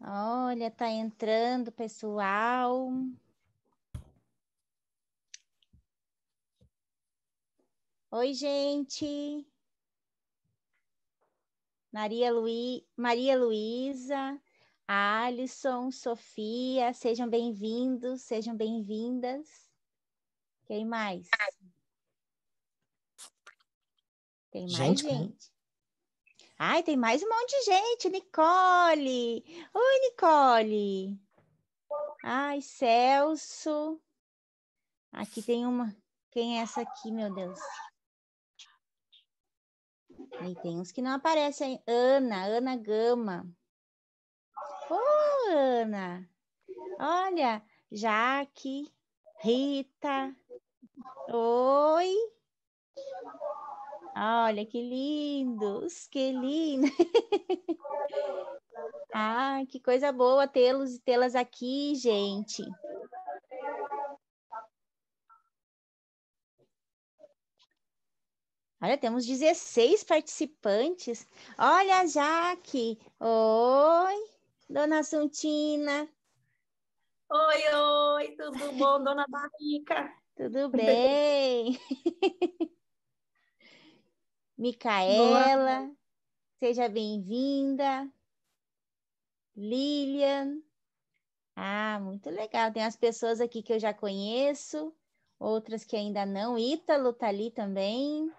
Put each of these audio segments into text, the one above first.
Olha, tá entrando pessoal. Oi, gente. Maria Luísa, Alisson, Sofia, sejam bem-vindos, sejam bem-vindas. Quem mais? Tem mais gente? Ai, tem mais um monte de gente. Nicole. Oi, Nicole. Ai, Celso. Aqui tem uma. Quem é essa aqui, meu Deus? E tem uns que não aparecem. Ana Gama. Ô, Ana. Olha, Jaque, Rita. Oi. Olha, que lindos, que lindo. Ai, que coisa boa tê-los e tê-las aqui, gente. Olha, temos 16 participantes. Olha a Jaque. Oi, dona Assuntina. Oi, tudo bom, dona Barrica? Tudo bem? Boa. Micaela, seja bem-vinda. Lilian. Ah, muito legal. Tem as pessoas aqui que eu já conheço, outras que ainda não. Ítalo tá ali também.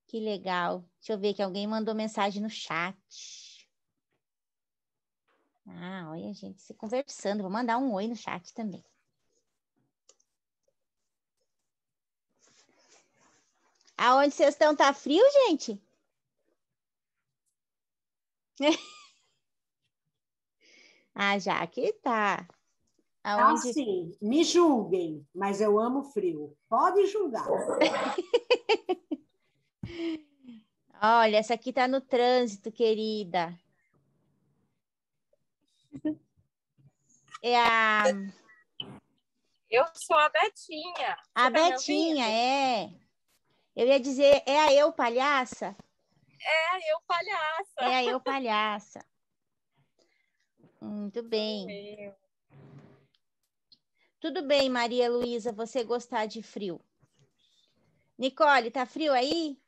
Que legal. Deixa eu ver que alguém mandou mensagem no chat. Ah, olha a gente se conversando. Vou mandar um oi no chat também. Aonde vocês estão? Tá frio, gente? Ah, já que tá. Aonde? Assim, me julguem, mas eu amo frio. Pode julgar. Olha, essa aqui tá no trânsito, querida. É Eu sou a Betinha. a Você tá me Betinha, ouvindo? é. Eu ia dizer, é a eu palhaça? É, eu palhaça. É a eu palhaça. Muito bem. Eu. Tudo bem, Maria Luísa, você gostar de frio. Nicole, tá frio aí?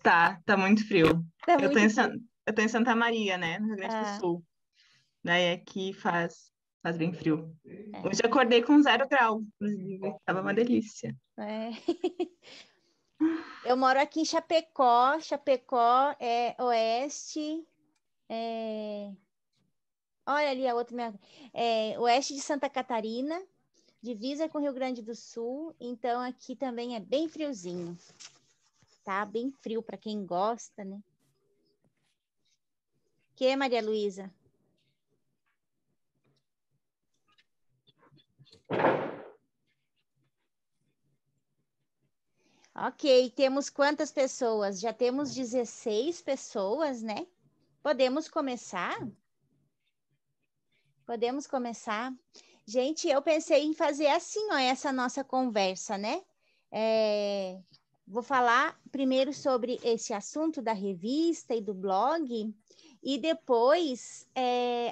Tá muito frio. Tá Eu tô muito frio. eu tô em Santa Maria, né, no Rio Grande do Ah, Sul. Daí aqui faz bem frio. é. Hoje eu acordei com 0 grau, inclusive. Tava uma delícia. É. Eu moro aqui em Chapecó. Chapecó é oeste. Olha ali a outra. Oeste de Santa Catarina, divisa com o Rio Grande do Sul. Então aqui também é bem friozinho. Tá bem frio para quem gosta, né? Que, Maria Luísa? Ok, temos quantas pessoas? Já temos 16 pessoas, né? Podemos começar? Podemos começar? Gente, eu pensei em fazer assim, ó, essa nossa conversa, né? Vou falar primeiro sobre esse assunto da revista e do blog, e depois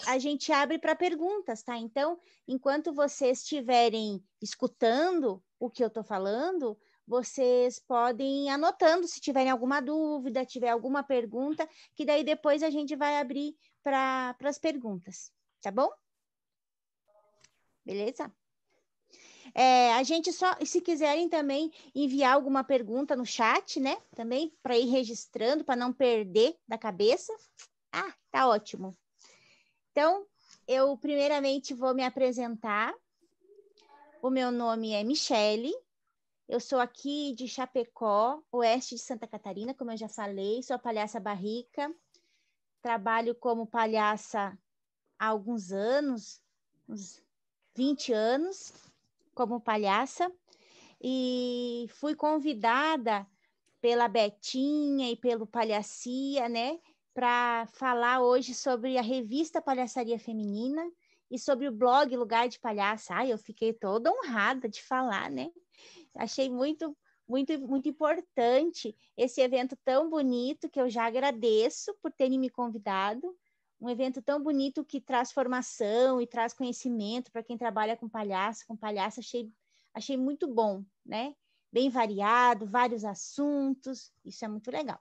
a gente abre para perguntas, tá? Então, enquanto vocês estiverem escutando o que eu estou falando, vocês podem ir anotando se tiverem alguma dúvida, tiver alguma pergunta, que daí depois a gente vai abrir para as perguntas, tá bom? Beleza? A gente só, se quiserem também enviar alguma pergunta no chat, né? Também para ir registrando, para não perder da cabeça. Ah, tá ótimo. Então, eu primeiramente vou me apresentar. O meu nome é Michele. Eu sou aqui de Chapecó, oeste de Santa Catarina, como eu já falei. Sou a palhaça Barrica. Trabalho como palhaça há alguns anos, uns 20 anos, como palhaça. E fui convidada pela Betinha e pelo Palhacia, né, para falar hoje sobre a revista Palhaçaria Feminina e sobre o blog Lugar de Palhaça. Ai, eu fiquei toda honrada de falar, né? Achei muito importante esse evento tão bonito que eu já agradeço por terem me convidado um evento tão bonito que traz formação e traz conhecimento para quem trabalha com palhaço, achei muito bom, né? Bem variado, vários assuntos, isso é muito legal.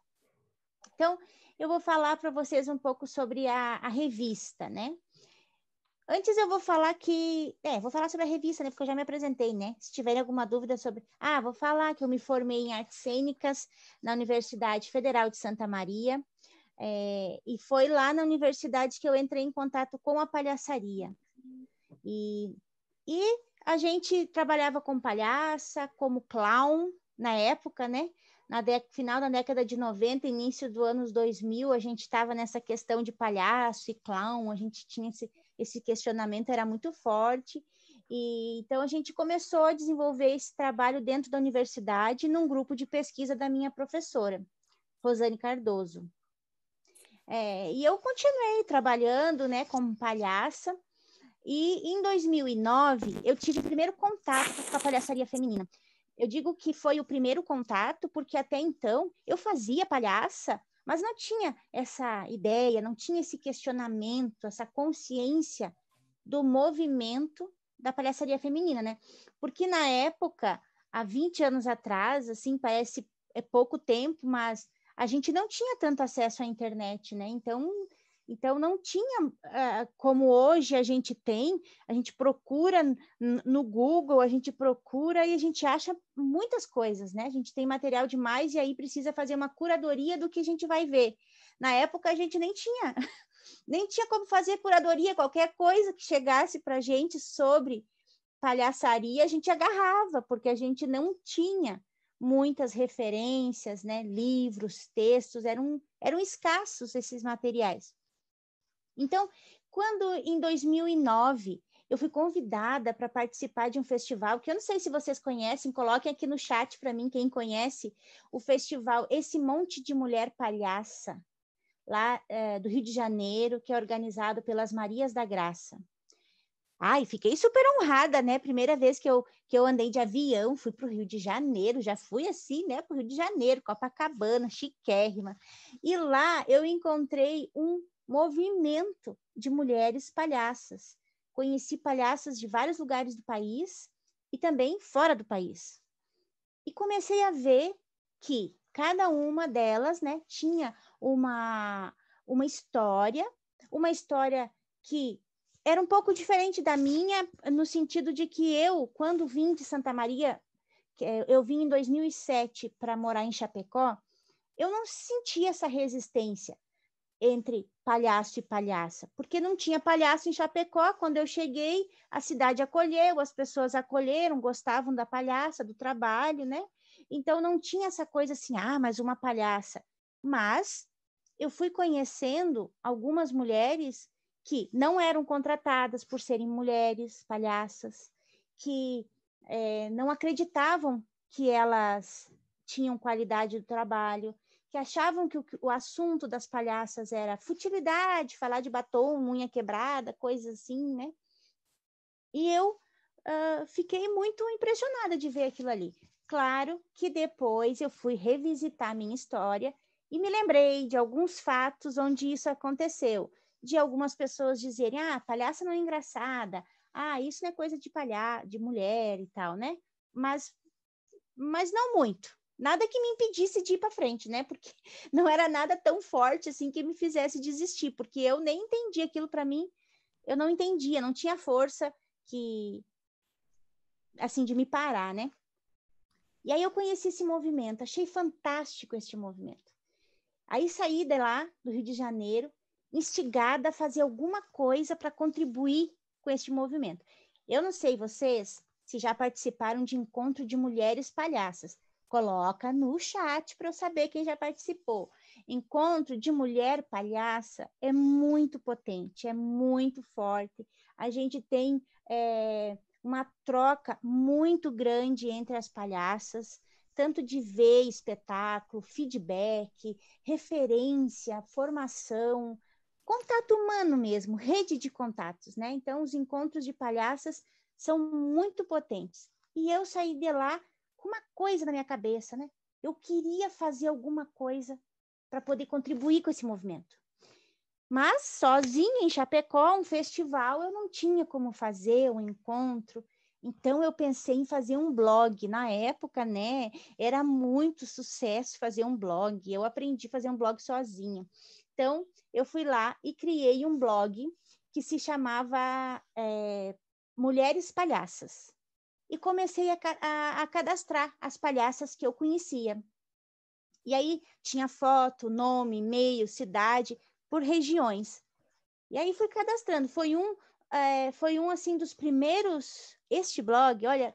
Então, eu vou falar para vocês um pouco sobre a revista, né? Antes eu vou falar vou falar sobre a revista, né? Porque eu já me apresentei, né? Se tiverem alguma dúvida sobre... vou falar que eu me formei em artes cênicas na Universidade Federal de Santa Maria, e foi lá na universidade que eu entrei em contato com a palhaçaria. E a gente trabalhava com palhaça, como clown, na época, né? Final da década de 90, início dos anos 2000, a gente estava nessa questão de palhaço e clown, a gente tinha esse questionamento, era muito forte. E então, a gente começou a desenvolver esse trabalho dentro da universidade, num grupo de pesquisa da minha professora, Rosane Cardoso. E eu continuei trabalhando, né, como palhaça. E em 2009, eu tive o primeiro contato com a palhaçaria feminina. Eu digo que foi o primeiro contato, porque até então eu fazia palhaça, mas não tinha essa ideia, não tinha esse questionamento, essa consciência do movimento da palhaçaria feminina, né? Porque na época, há 20 anos atrás, assim, parece pouco tempo, mas a gente não tinha tanto acesso à internet, né? Então não tinha como hoje a gente tem, a gente procura no Google, a gente procura e a gente acha muitas coisas, né? A gente tem material demais e aí precisa fazer uma curadoria do que a gente vai ver. Na época a gente nem tinha como fazer curadoria, qualquer coisa que chegasse para a gente sobre palhaçaria, a gente agarrava, porque a gente não tinha muitas referências, né? Livros, textos, eram escassos esses materiais. Então, quando em 2009 eu fui convidada para participar de um festival, que eu não sei se vocês conhecem, coloquem aqui no chat para mim quem conhece, o festival Esse Monte de Mulher Palhaça, lá do Rio de Janeiro, que é organizado pelas Marias da Graça. E fiquei super honrada, né? Primeira vez que eu andei de avião, fui para o Rio de Janeiro, já fui assim, né? Para o Rio de Janeiro, Copacabana, chiquérrima. E lá eu encontrei um movimento de mulheres palhaças. Conheci palhaças de vários lugares do país e também fora do país. E comecei a ver que cada uma delas, né, tinha uma história que era um pouco diferente da minha, no sentido de que eu, quando vim de Santa Maria, eu vim em 2007 para morar em Chapecó, eu não sentia essa resistência entre palhaço e palhaça, porque não tinha palhaço em Chapecó. Quando eu cheguei, a cidade acolheu, as pessoas acolheram, gostavam da palhaça, do trabalho, né? Então não tinha essa coisa assim, mas uma palhaça. Mas eu fui conhecendo algumas mulheres que não eram contratadas por serem mulheres palhaças, que não acreditavam que elas tinham qualidade do trabalho, que achavam que o assunto das palhaças era futilidade, falar de batom, unha quebrada, coisas assim, né? E eu fiquei muito impressionada de ver aquilo ali. Claro que depois eu fui revisitar a minha história e me lembrei de alguns fatos onde isso aconteceu, de algumas pessoas dizerem, palhaça não é engraçada, isso não é coisa de mulher e tal, né? Mas não muito. Nada que me impedisse de ir para frente, né? Porque não era nada tão forte assim que me fizesse desistir, porque eu nem entendi aquilo. Para mim, eu não entendia, não tinha força assim de me parar, né? E aí eu conheci esse movimento, achei fantástico este movimento. Aí saí de lá, do Rio de Janeiro, instigada a fazer alguma coisa para contribuir com este movimento. Eu não sei vocês se já participaram de encontro de mulheres palhaças. Coloca no chat para eu saber quem já participou. Encontro de mulher palhaça é muito potente, é muito forte. A gente tem uma troca muito grande entre as palhaças, tanto de ver espetáculo, feedback, referência, formação, contato humano mesmo, rede de contatos, né? Então, os encontros de palhaças são muito potentes. E eu saí de lá com uma coisa na minha cabeça, né? Eu queria fazer alguma coisa para poder contribuir com esse movimento. Mas sozinha em Chapecó, um festival, eu não tinha como fazer um encontro. Então, eu pensei em fazer um blog. Na época, né, era muito sucesso fazer um blog. Eu aprendi a fazer um blog sozinha. Então, eu fui lá e criei um blog que se chamava Mulheres Palhaças. E comecei a cadastrar as palhaças que eu conhecia. E aí, tinha foto, nome, e-mail, cidade, por regiões. E aí, fui cadastrando. Foi um assim, dos primeiros... Este blog, olha,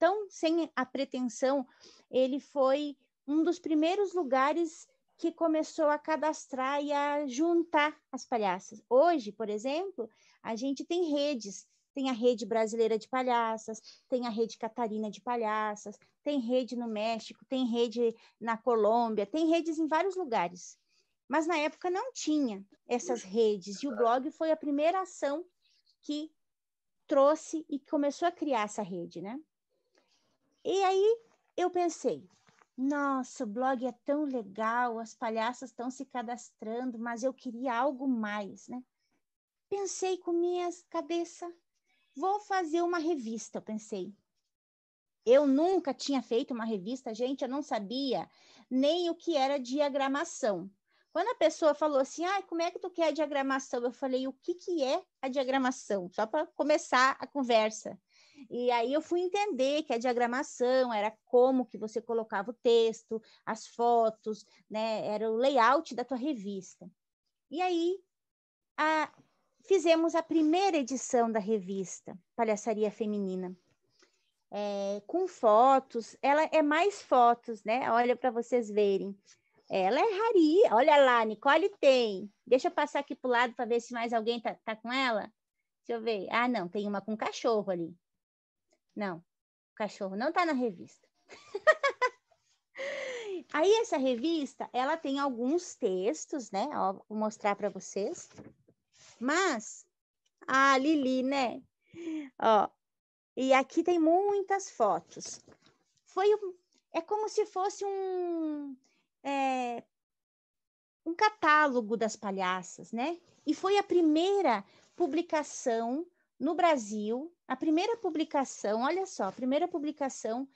tão sem a pretensão, ele foi um dos primeiros lugares que começou a cadastrar e a juntar as palhaças. Hoje, por exemplo, a gente tem redes. Tem a Rede Brasileira de Palhaças, tem a Rede Catarina de Palhaças, tem rede no México, tem rede na Colômbia, tem redes em vários lugares. Mas na época não tinha essas redes, e o blog foi a primeira ação que trouxe e começou a criar essa rede, né? E aí eu pensei, nossa, o blog é tão legal, as palhaças estão se cadastrando, mas eu queria algo mais, né? Pensei com minha cabeça, vou fazer uma revista, eu pensei. Eu nunca tinha feito uma revista, gente, eu não sabia nem o que era diagramação. Quando a pessoa falou assim, como é que tu quer a diagramação? Eu falei, o que é a diagramação? Só para começar a conversa. E aí eu fui entender que a diagramação era como que você colocava o texto, as fotos, né? Era o layout da tua revista. E aí fizemos a primeira edição da revista Palhaçaria Feminina. Com fotos, ela é mais fotos, né? Olha para vocês verem. Ela é raria. Olha lá, Nicole tem. Deixa eu passar aqui para o lado para ver se mais alguém tá com ela. Deixa eu ver. Ah, não, tem uma com cachorro ali. Não, o cachorro não está na revista. Aí essa revista, ela tem alguns textos, né? Ó, vou mostrar para vocês. Mas, a Lili, né? Ó, e aqui tem muitas fotos. É como se fosse um catálogo das palhaças, né? E foi a primeira publicação no Brasil, a primeira publicação, olha só, a primeira publicação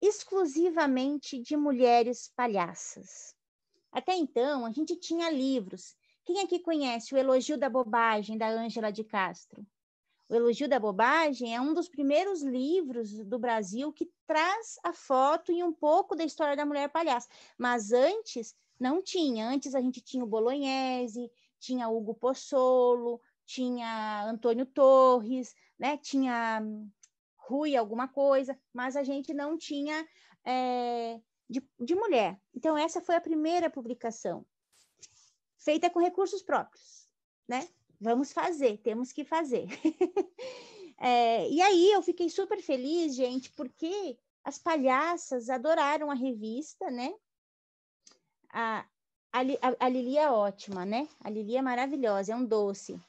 exclusivamente de mulheres palhaças. Até então, a gente tinha livros. Quem aqui conhece o Elogio da Bobagem, da Ângela de Castro? O Elogio da Bobagem é um dos primeiros livros do Brasil que traz a foto e um pouco da história da mulher palhaça. Mas antes, não tinha. Antes a gente tinha o Bolognese, tinha Hugo Pozzolo, tinha Antônio Torres, né? Tinha Rui alguma coisa, mas a gente não tinha de mulher. Então, essa foi a primeira publicação, feita com recursos próprios, né? Vamos fazer, temos que fazer. E aí eu fiquei super feliz, gente, porque as palhaças adoraram a revista, né? A Lili é ótima, né? A Lili é maravilhosa, é um doce.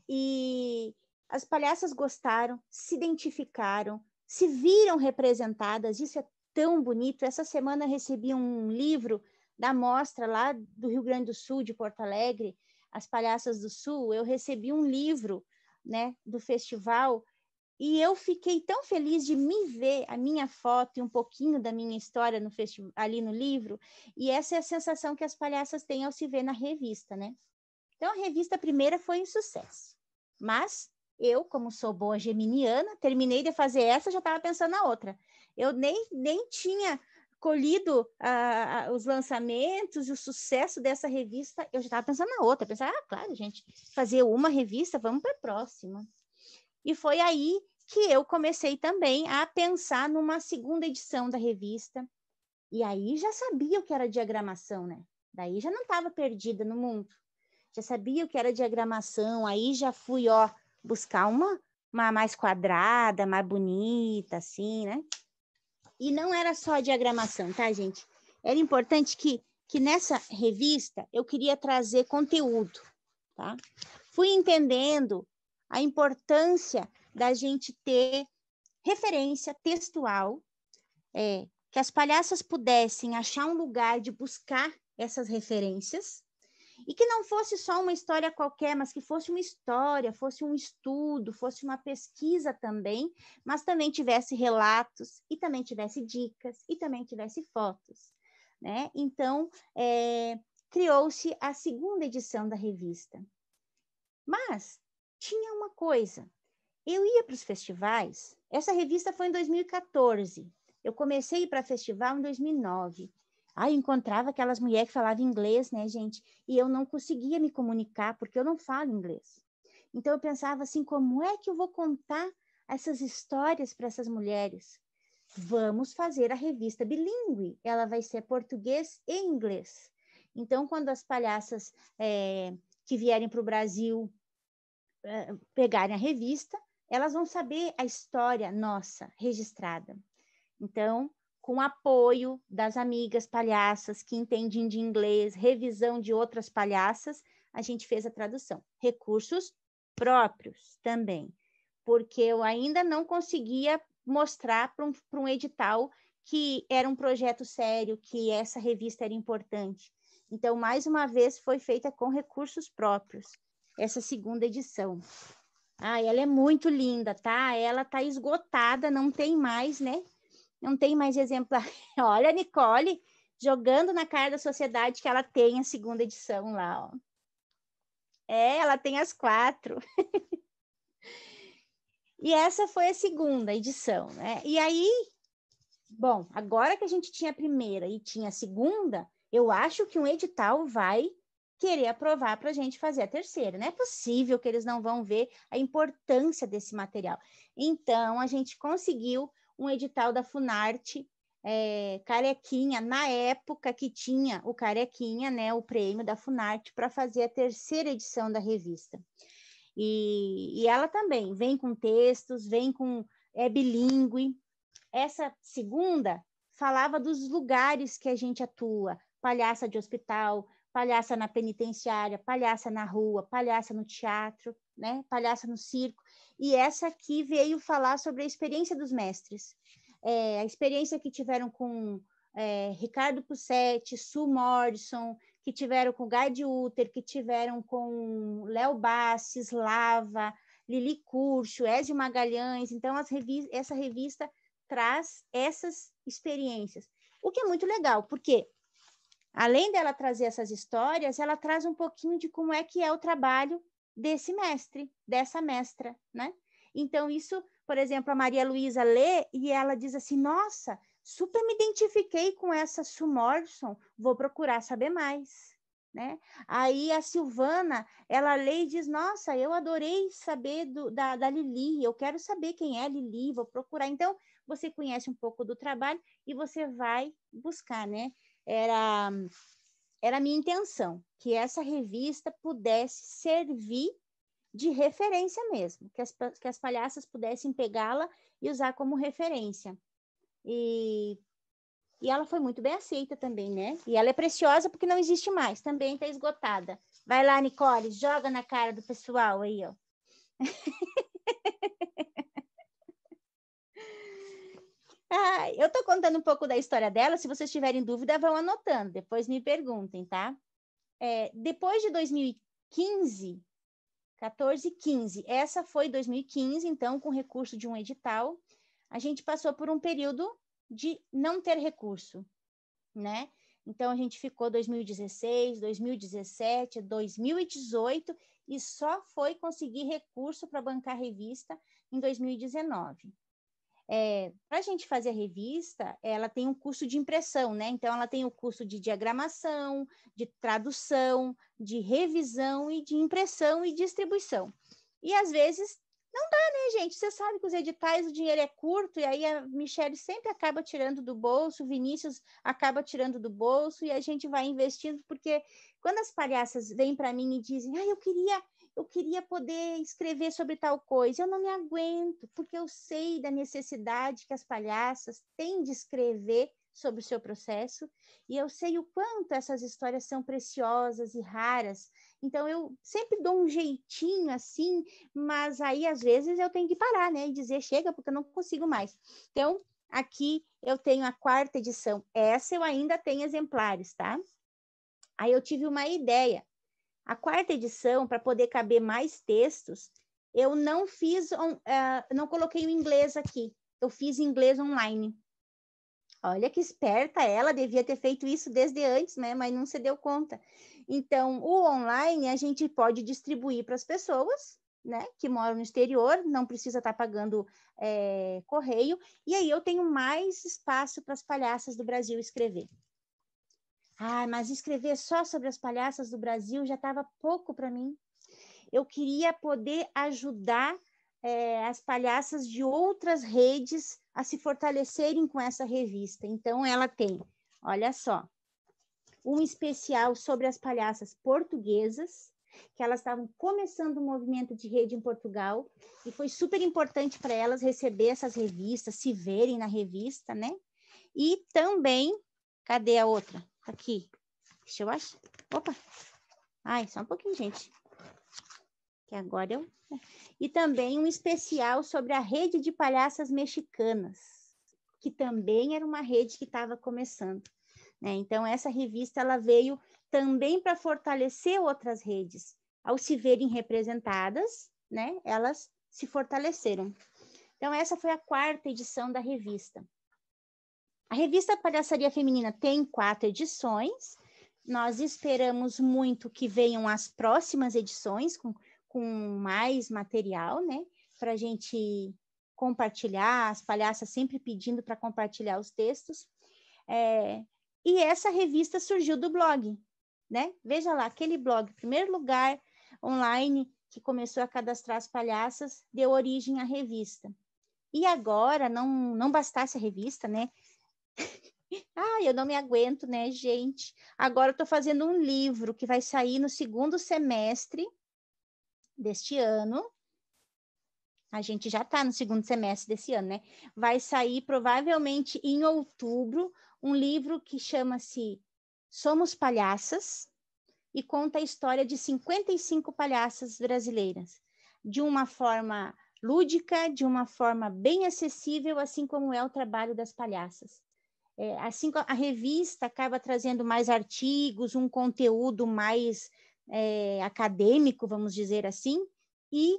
E as palhaças gostaram, se identificaram, se viram representadas, isso é tão bonito. Essa semana eu recebi um livro da mostra lá do Rio Grande do Sul, de Porto Alegre, As Palhaças do Sul. Eu recebi um livro, né, do festival, e eu fiquei tão feliz de me ver a minha foto e um pouquinho da minha história no ali no livro, e essa é a sensação que as palhaças têm ao se ver na revista, né? Então, a revista primeira foi um sucesso, mas eu, como sou boa geminiana, terminei de fazer essa, já estava pensando na outra. Eu nem tinha colhido os lançamentos e o sucesso dessa revista, eu já estava pensando na outra. Pensava, claro, gente, fazer uma revista, vamos para a próxima. E foi aí que eu comecei também a pensar numa segunda edição da revista. E aí já sabia o que era diagramação, né? Daí já não estava perdida no mundo. Já sabia o que era diagramação, aí já fui, buscar uma mais quadrada, mais bonita, assim, né? E não era só a diagramação, tá, gente? Era importante que nessa revista eu queria trazer conteúdo, tá? Fui entendendo a importância da gente ter referência textual, que as palhaças pudessem achar um lugar de buscar essas referências E que não fosse só uma história qualquer, mas que fosse uma história, fosse um estudo, fosse uma pesquisa também, mas também tivesse relatos, e também tivesse dicas, e também tivesse fotos, né? Então, criou-se a segunda edição da revista. Mas tinha uma coisa, eu ia para os festivais, essa revista foi em 2014, eu comecei a ir para festival em 2009. Aí encontrava aquelas mulheres que falavam inglês, né, gente? E eu não conseguia me comunicar, porque eu não falo inglês. Então eu pensava assim, como é que eu vou contar essas histórias para essas mulheres? Vamos fazer a revista bilíngue, ela vai ser português e inglês. Então, quando as palhaças que vierem para o Brasil pegarem a revista, elas vão saber a história nossa registrada. Então, com apoio das amigas palhaças que entendem de inglês, revisão de outras palhaças, a gente fez a tradução. Recursos próprios também, porque eu ainda não conseguia mostrar para um edital que era um projeto sério, que essa revista era importante. Então, mais uma vez, foi feita com recursos próprios, essa segunda edição. Ela é muito linda, tá? Ela tá esgotada, não tem mais, né? Não tem mais exemplar. Olha a Nicole jogando na cara da sociedade que ela tem a segunda edição lá, ó. Ela tem as 4. E essa foi a segunda edição, né? E aí, bom, agora que a gente tinha a primeira e tinha a segunda, eu acho que um edital vai querer aprovar para a gente fazer a terceira. Não é possível que eles não vão ver a importância desse material. Então, a gente conseguiu um edital da Funarte, Carequinha, na época que tinha o Carequinha, né, o prêmio da Funarte, para fazer a terceira edição da revista. E ela também vem com textos, é bilíngue. Essa segunda falava dos lugares que a gente atua, palhaça de hospital, palhaça na penitenciária, palhaça na rua, palhaça no teatro, né? Palhaça no circo. E essa aqui veio falar sobre a experiência dos mestres. A experiência que tiveram com Ricardo Pussetti, Sue Morrison, que tiveram com Gade Uter, que tiveram com Léo Basses, Lava, Lili Curcio, Ézio Magalhães. Então, essa revista traz essas experiências. O que é muito legal, porque além dela trazer essas histórias, ela traz um pouquinho de como é que é o trabalho desse mestre, dessa mestra, né? Então, isso, por exemplo, a Maria Luísa lê e ela diz assim, nossa, super me identifiquei com essa Sue Morrison, vou procurar saber mais, né? Aí a Silvana, ela lê e diz, nossa, eu adorei saber da Lili, eu quero saber quem é a Lili, vou procurar. Então, você conhece um pouco do trabalho e você vai buscar, né? Era a minha intenção, que essa revista pudesse servir de referência mesmo, que as palhaças pudessem pegá-la e usar como referência. E ela foi muito bem aceita também, né? E ela é preciosa porque não existe mais, também está esgotada. Vai lá, Nicole, joga na cara do pessoal aí, ó. Eu estou contando um pouco da história dela, se vocês tiverem dúvida, vão anotando, depois me perguntem, tá? Depois de 2015, 14, 15, essa foi 2015, então, com recurso de um edital, a gente passou por um período de não ter recurso, né? Então, a gente ficou 2016, 2017, 2018 e só foi conseguir recurso para bancar a revista em 2019. Para a gente fazer a revista, ela tem um curso de impressão, né? Então, ela tem o curso de diagramação, de tradução, de revisão e de impressão e distribuição. E, às vezes, não dá, né, gente? Você sabe que os editais, o dinheiro é curto, e aí a Michele sempre acaba tirando do bolso, o Vinícius acaba tirando do bolso, e a gente vai investindo, porque quando as palhaças vêm para mim e dizem, eu queria poder escrever sobre tal coisa, eu não me aguento, porque eu sei da necessidade que as palhaças têm de escrever sobre o seu processo, e eu sei o quanto essas histórias são preciosas e raras. Então, eu sempre dou um jeitinho assim, mas aí, às vezes, eu tenho que parar, né? E dizer, chega, porque eu não consigo mais. Então, aqui eu tenho a 4ª edição. Essa eu ainda tenho exemplares, tá? Aí eu tive uma ideia A quarta edição, para poder caber mais textos, eu não fiz, não coloquei o inglês aqui. Eu fiz inglês online. Olha que esperta ela, devia ter feito isso desde antes, né? Mas não se deu conta. Então, o online a gente pode distribuir para as pessoas, né, que moram no exterior, não precisa estar pagando correio, e aí eu tenho mais espaço para as palhaças do Brasil escrever. Ah, mas escrever só sobre as palhaças do Brasil já estava pouco para mim. Eu queria poder ajudar as palhaças de outras redes a se fortalecerem com essa revista. Então, ela tem, olha só, um especial sobre as palhaças portuguesas, que elas estavam começando um movimento de rede em Portugal, e foi super importante para elas receber essas revistas, se verem na revista, né? E também, cadê a outra? Aqui, deixa eu achar. Opa! Ai, só um pouquinho, gente. Que agora eu... E também um especial sobre a rede de palhaças mexicanas, que também era uma rede que estava começando, né? Então, essa revista ela veio também para fortalecer outras redes. Ao se verem representadas, né, elas se fortaleceram. Então, essa foi a quarta edição da revista. A revista Palhaçaria Feminina tem 4 edições. Nós esperamos muito que venham as próximas edições com mais material, né, para a gente compartilhar, as palhaças sempre pedindo para compartilhar os textos. E essa revista surgiu do blog, né? Veja lá, aquele blog, primeiro lugar online que começou a cadastrar as palhaças, deu origem à revista. E agora, não bastasse a revista, né? Eu não me aguento, né, gente? Agora eu estou fazendo um livro que vai sair no 2º semestre deste ano. A gente já está no 2º semestre desse ano, né? Vai sair provavelmente em outubro um livro que chama-se Somos Palhaças e conta a história de 55 palhaças brasileiras, de uma forma lúdica, de uma forma bem acessível, assim como é o trabalho das palhaças. Assim, a revista acaba trazendo mais artigos, um conteúdo mais acadêmico, vamos dizer assim, e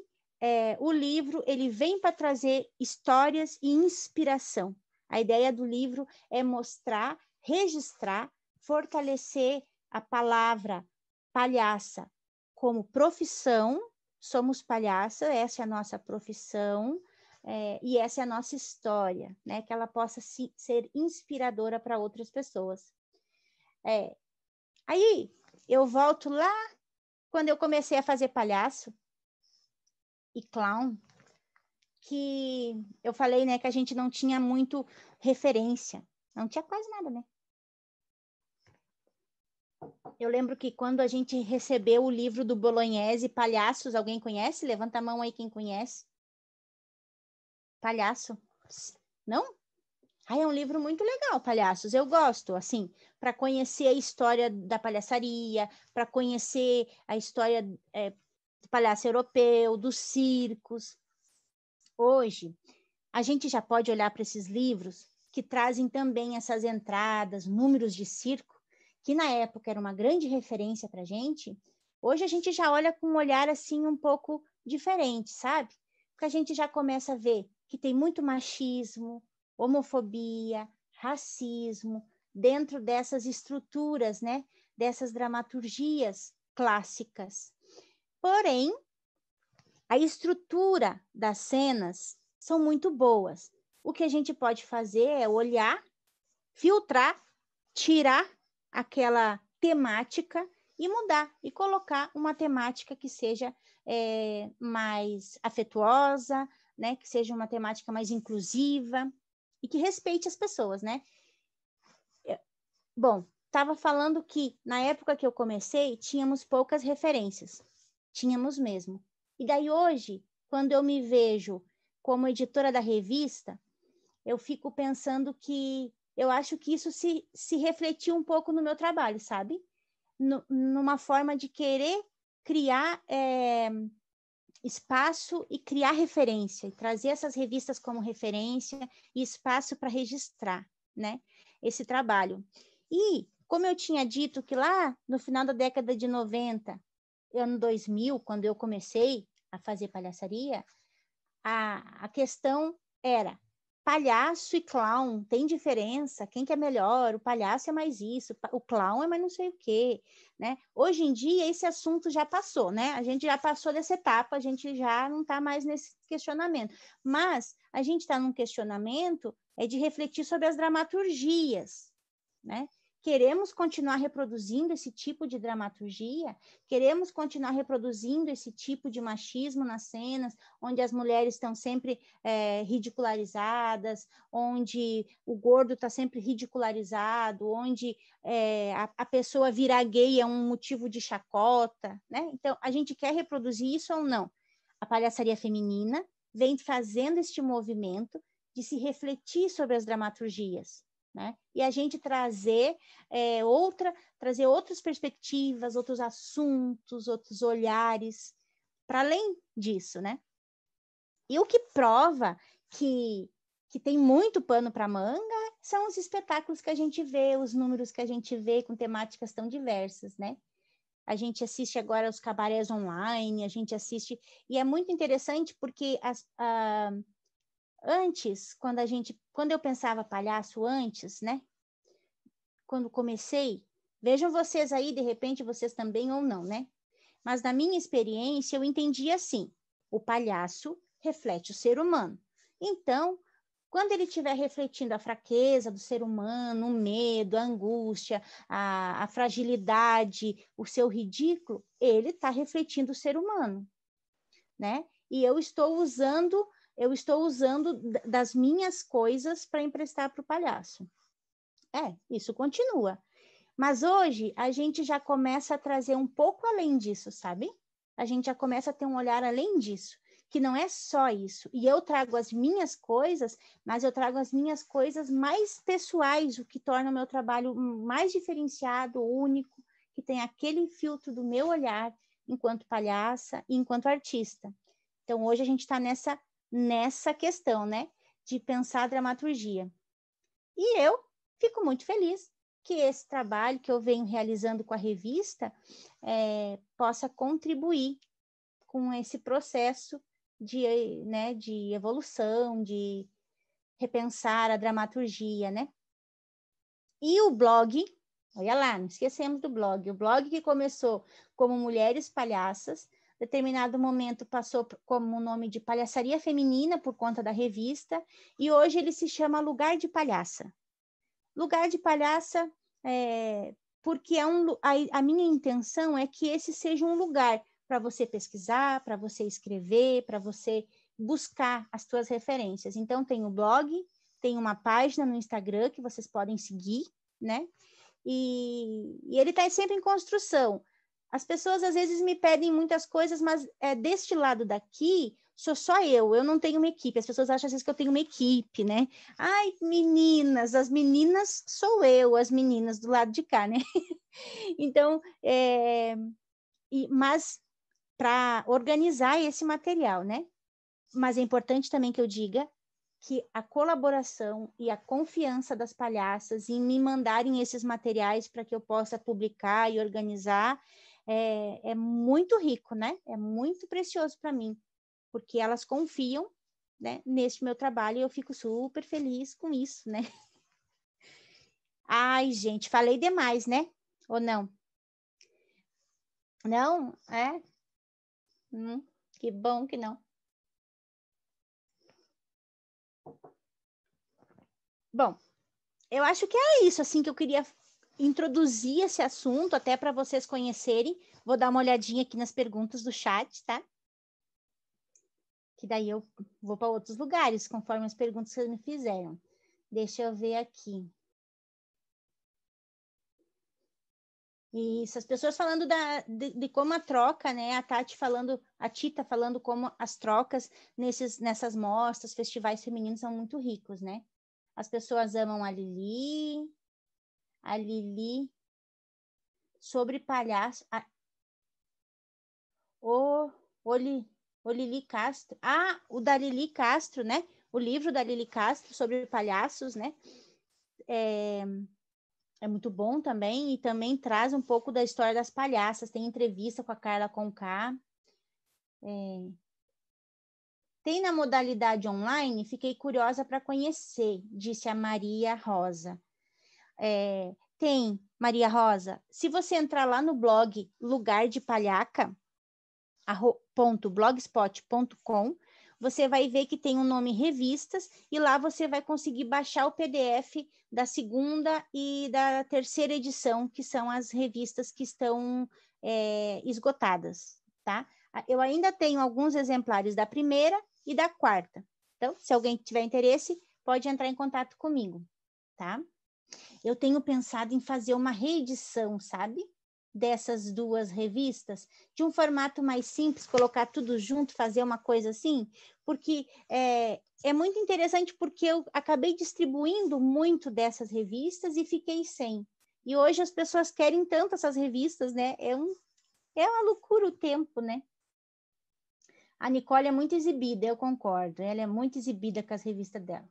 o livro ele vem para trazer histórias e inspiração. A ideia do livro é mostrar, registrar, fortalecer a palavra palhaça como profissão. Somos palhaça, essa é a nossa profissão, e essa é a nossa história, né? Que ela possa ser inspiradora para outras pessoas. Aí eu volto lá quando eu comecei a fazer palhaço e clown, que eu falei, né, que a gente não tinha muito referência, não tinha quase nada, né? Eu lembro que quando a gente recebeu o livro do Bolognese, Palhaços, alguém conhece? Levanta a mão aí quem conhece. Palhaço. Não? É um livro muito legal, Palhaços. Eu gosto, assim, para conhecer a história da palhaçaria, para conhecer a história do palhaço europeu, dos circos. Hoje, a gente já pode olhar para esses livros que trazem também essas entradas, números de circo, que na época era uma grande referência para a gente. Hoje a gente já olha com um olhar assim um pouco diferente, sabe? Porque a gente já começa a ver que tem muito machismo, homofobia, racismo dentro dessas estruturas, né? Dessas dramaturgias clássicas. Porém, a estrutura das cenas são muito boas. O que a gente pode fazer é olhar, filtrar, tirar aquela temática e mudar, e colocar uma temática que seja mais afetuosa, né? Que seja uma temática mais inclusiva e que respeite as pessoas, né? Bom, estava falando que na época que eu comecei, tínhamos poucas referências. Tínhamos mesmo. E daí hoje, quando eu me vejo como editora da revista, eu fico pensando que eu acho que isso se refletiu um pouco no meu trabalho, sabe? Numa forma de querer criar espaço e criar referência, e trazer essas revistas como referência e espaço para registrar, né, esse trabalho. E, como eu tinha dito que lá no final da década de 90, ano 2000, quando eu comecei a fazer palhaçaria, a questão era palhaço e clown, tem diferença? Quem que é melhor? O palhaço é mais isso, o clown é mais não sei o quê, né? Hoje em dia, esse assunto já passou, né? A gente já passou dessa etapa, a gente já não está mais nesse questionamento. Mas a gente está num questionamento de refletir sobre as dramaturgias, né? Queremos continuar reproduzindo esse tipo de dramaturgia? Queremos continuar reproduzindo esse tipo de machismo nas cenas, onde as mulheres estão sempre ridicularizadas, onde o gordo está sempre ridicularizado, onde a pessoa virar gay é um motivo de chacota, né? Então, a gente quer reproduzir isso ou não? A palhaçaria feminina vem fazendo este movimento de se refletir sobre as dramaturgias, né? E a gente trazer outras perspectivas, outros assuntos, outros olhares, para além disso, né? E o que prova que tem muito pano para manga são os espetáculos que a gente vê, os números que a gente vê com temáticas tão diversas, né? A gente assiste agora os cabarés online, a gente assiste... E é muito interessante porque antes, quando eu pensava palhaço antes, né? Quando comecei, vejam vocês aí, de repente vocês também ou não, né? Mas na minha experiência, eu entendi assim: o palhaço reflete o ser humano. Então, quando ele estiver refletindo a fraqueza do ser humano, o medo, a angústia, a fragilidade, o seu ridículo, ele está refletindo o ser humano, né? E eu estou usando das minhas coisas para emprestar para o palhaço. Isso continua. Mas hoje a gente já começa a trazer um pouco além disso, sabe? A gente já começa a ter um olhar além disso, que não é só isso. E eu trago as minhas coisas, mas eu trago as minhas coisas mais pessoais, o que torna o meu trabalho mais diferenciado, único, que tem aquele filtro do meu olhar enquanto palhaça e enquanto artista. Então, hoje a gente está nessa questão, né? De pensar a dramaturgia. E eu fico muito feliz que esse trabalho que eu venho realizando com a revista possa contribuir com esse processo de evolução, de repensar a dramaturgia, né? E o blog, olha lá, não esquecemos do blog. O blog que começou como Mulheres Palhaças, determinado momento passou como o nome de Palhaçaria Feminina por conta da revista, e hoje ele se chama Lugar de Palhaça. Lugar de Palhaça, porque a minha intenção é que esse seja um lugar para você pesquisar, para você escrever, para você buscar as suas referências. Então, tem o blog, tem uma página no Instagram que vocês podem seguir, né? E ele está sempre em construção. As pessoas, às vezes, me pedem muitas coisas, mas deste lado daqui, sou só eu não tenho uma equipe. As pessoas acham, às vezes, que eu tenho uma equipe, né? Ai, meninas, as meninas sou eu, as meninas do lado de cá, né? Então, mas para organizar esse material, né? Mas é importante também que eu diga que a colaboração e a confiança das palhaças em me mandarem esses materiais para que eu possa publicar e organizar é muito rico, né? É muito precioso para mim, porque elas confiam, né, nesse meu trabalho e eu fico super feliz com isso, né? Ai, gente, falei demais, né? Ou não? Não? Que bom que não. Bom, eu acho que é isso, assim, que eu queria introduzir esse assunto, até para vocês conhecerem. Vou dar uma olhadinha aqui nas perguntas do chat, tá? Que daí eu vou para outros lugares, conforme as perguntas que vocês me fizeram. Deixa eu ver aqui. Isso, as pessoas falando de como a troca, né? A Tita falando como as trocas nessas mostras, festivais femininos são muito ricos, né? As pessoas amam a Lili sobre palhaço. O Lili Castro. O da Lili Castro, né? O livro da Lili Castro sobre palhaços, né? É muito bom também, e também traz um pouco da história das palhaças. Tem entrevista com a Carla Conká. Tem na modalidade online, fiquei curiosa para conhecer, disse a Maria Rosa. Tem, Maria Rosa, se você entrar lá no blog Lugar de Palhaca, .blogspot.com, você vai ver que tem um nome revistas e lá você vai conseguir baixar o PDF da segunda e da terceira edição, que são as revistas que estão esgotadas, tá? Eu ainda tenho alguns exemplares da primeira e da quarta. Então, se alguém tiver interesse, pode entrar em contato comigo, tá? Eu tenho pensado em fazer uma reedição, sabe? Dessas duas revistas, de um formato mais simples, colocar tudo junto, fazer uma coisa assim, porque é muito interessante, porque eu acabei distribuindo muito dessas revistas e fiquei sem. E hoje as pessoas querem tanto essas revistas, né? É uma loucura o tempo, né? A Nicole é muito exibida, eu concordo. Ela é muito exibida com as revistas dela.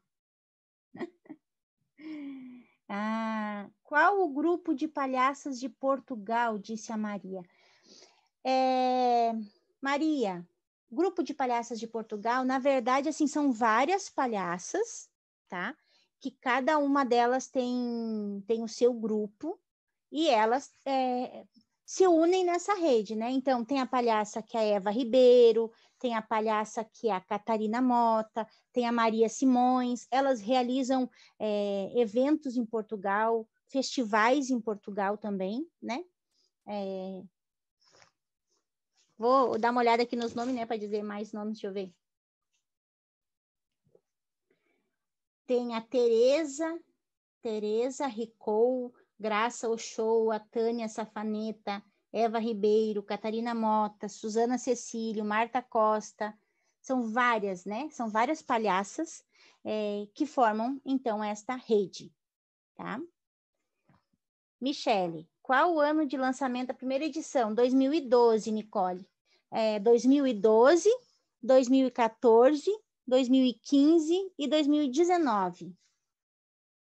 Qual o grupo de palhaças de Portugal? Disse a Maria. Maria, grupo de palhaças de Portugal, na verdade, assim, são várias palhaças, tá? Que cada uma delas tem o seu grupo e elas se unem nessa rede, né? Então, tem a palhaça que é a Eva Ribeiro, tem a palhaça que é a Catarina Mota, tem a Maria Simões, elas realizam eventos em Portugal, festivais em Portugal também, né? Vou dar uma olhada aqui nos nomes, né, para dizer mais nomes, deixa eu ver. Tem a Tereza Ricou, Graça Ochoa, Tânia Safaneta, Eva Ribeiro, Catarina Mota, Suzana Cecílio, Marta Costa. São várias, né? São várias palhaças que formam, então, esta rede, tá? Michele, qual o ano de lançamento da primeira edição? 2012, Nicole. 2012, 2014, 2015 e 2019.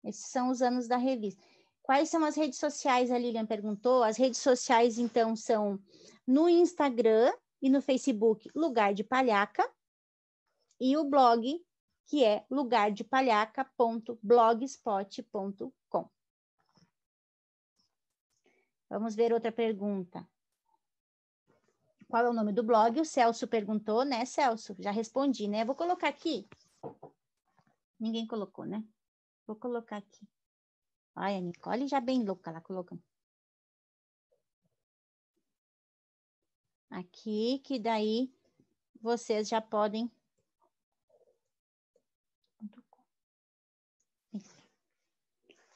Esses são os anos da revista. Quais são as redes sociais? A Lilian perguntou. As redes sociais, então, são no Instagram e no Facebook, Lugar de Palhaca, e o blog, que é lugardepalhaca.blogspot.com. Vamos ver outra pergunta. Qual é o nome do blog? O Celso perguntou, né, Celso? Já respondi, né? Vou colocar aqui. Ninguém colocou, né? Vou colocar aqui. Olha, a Nicole já bem louca lá colocando. Aqui, que daí vocês já podem...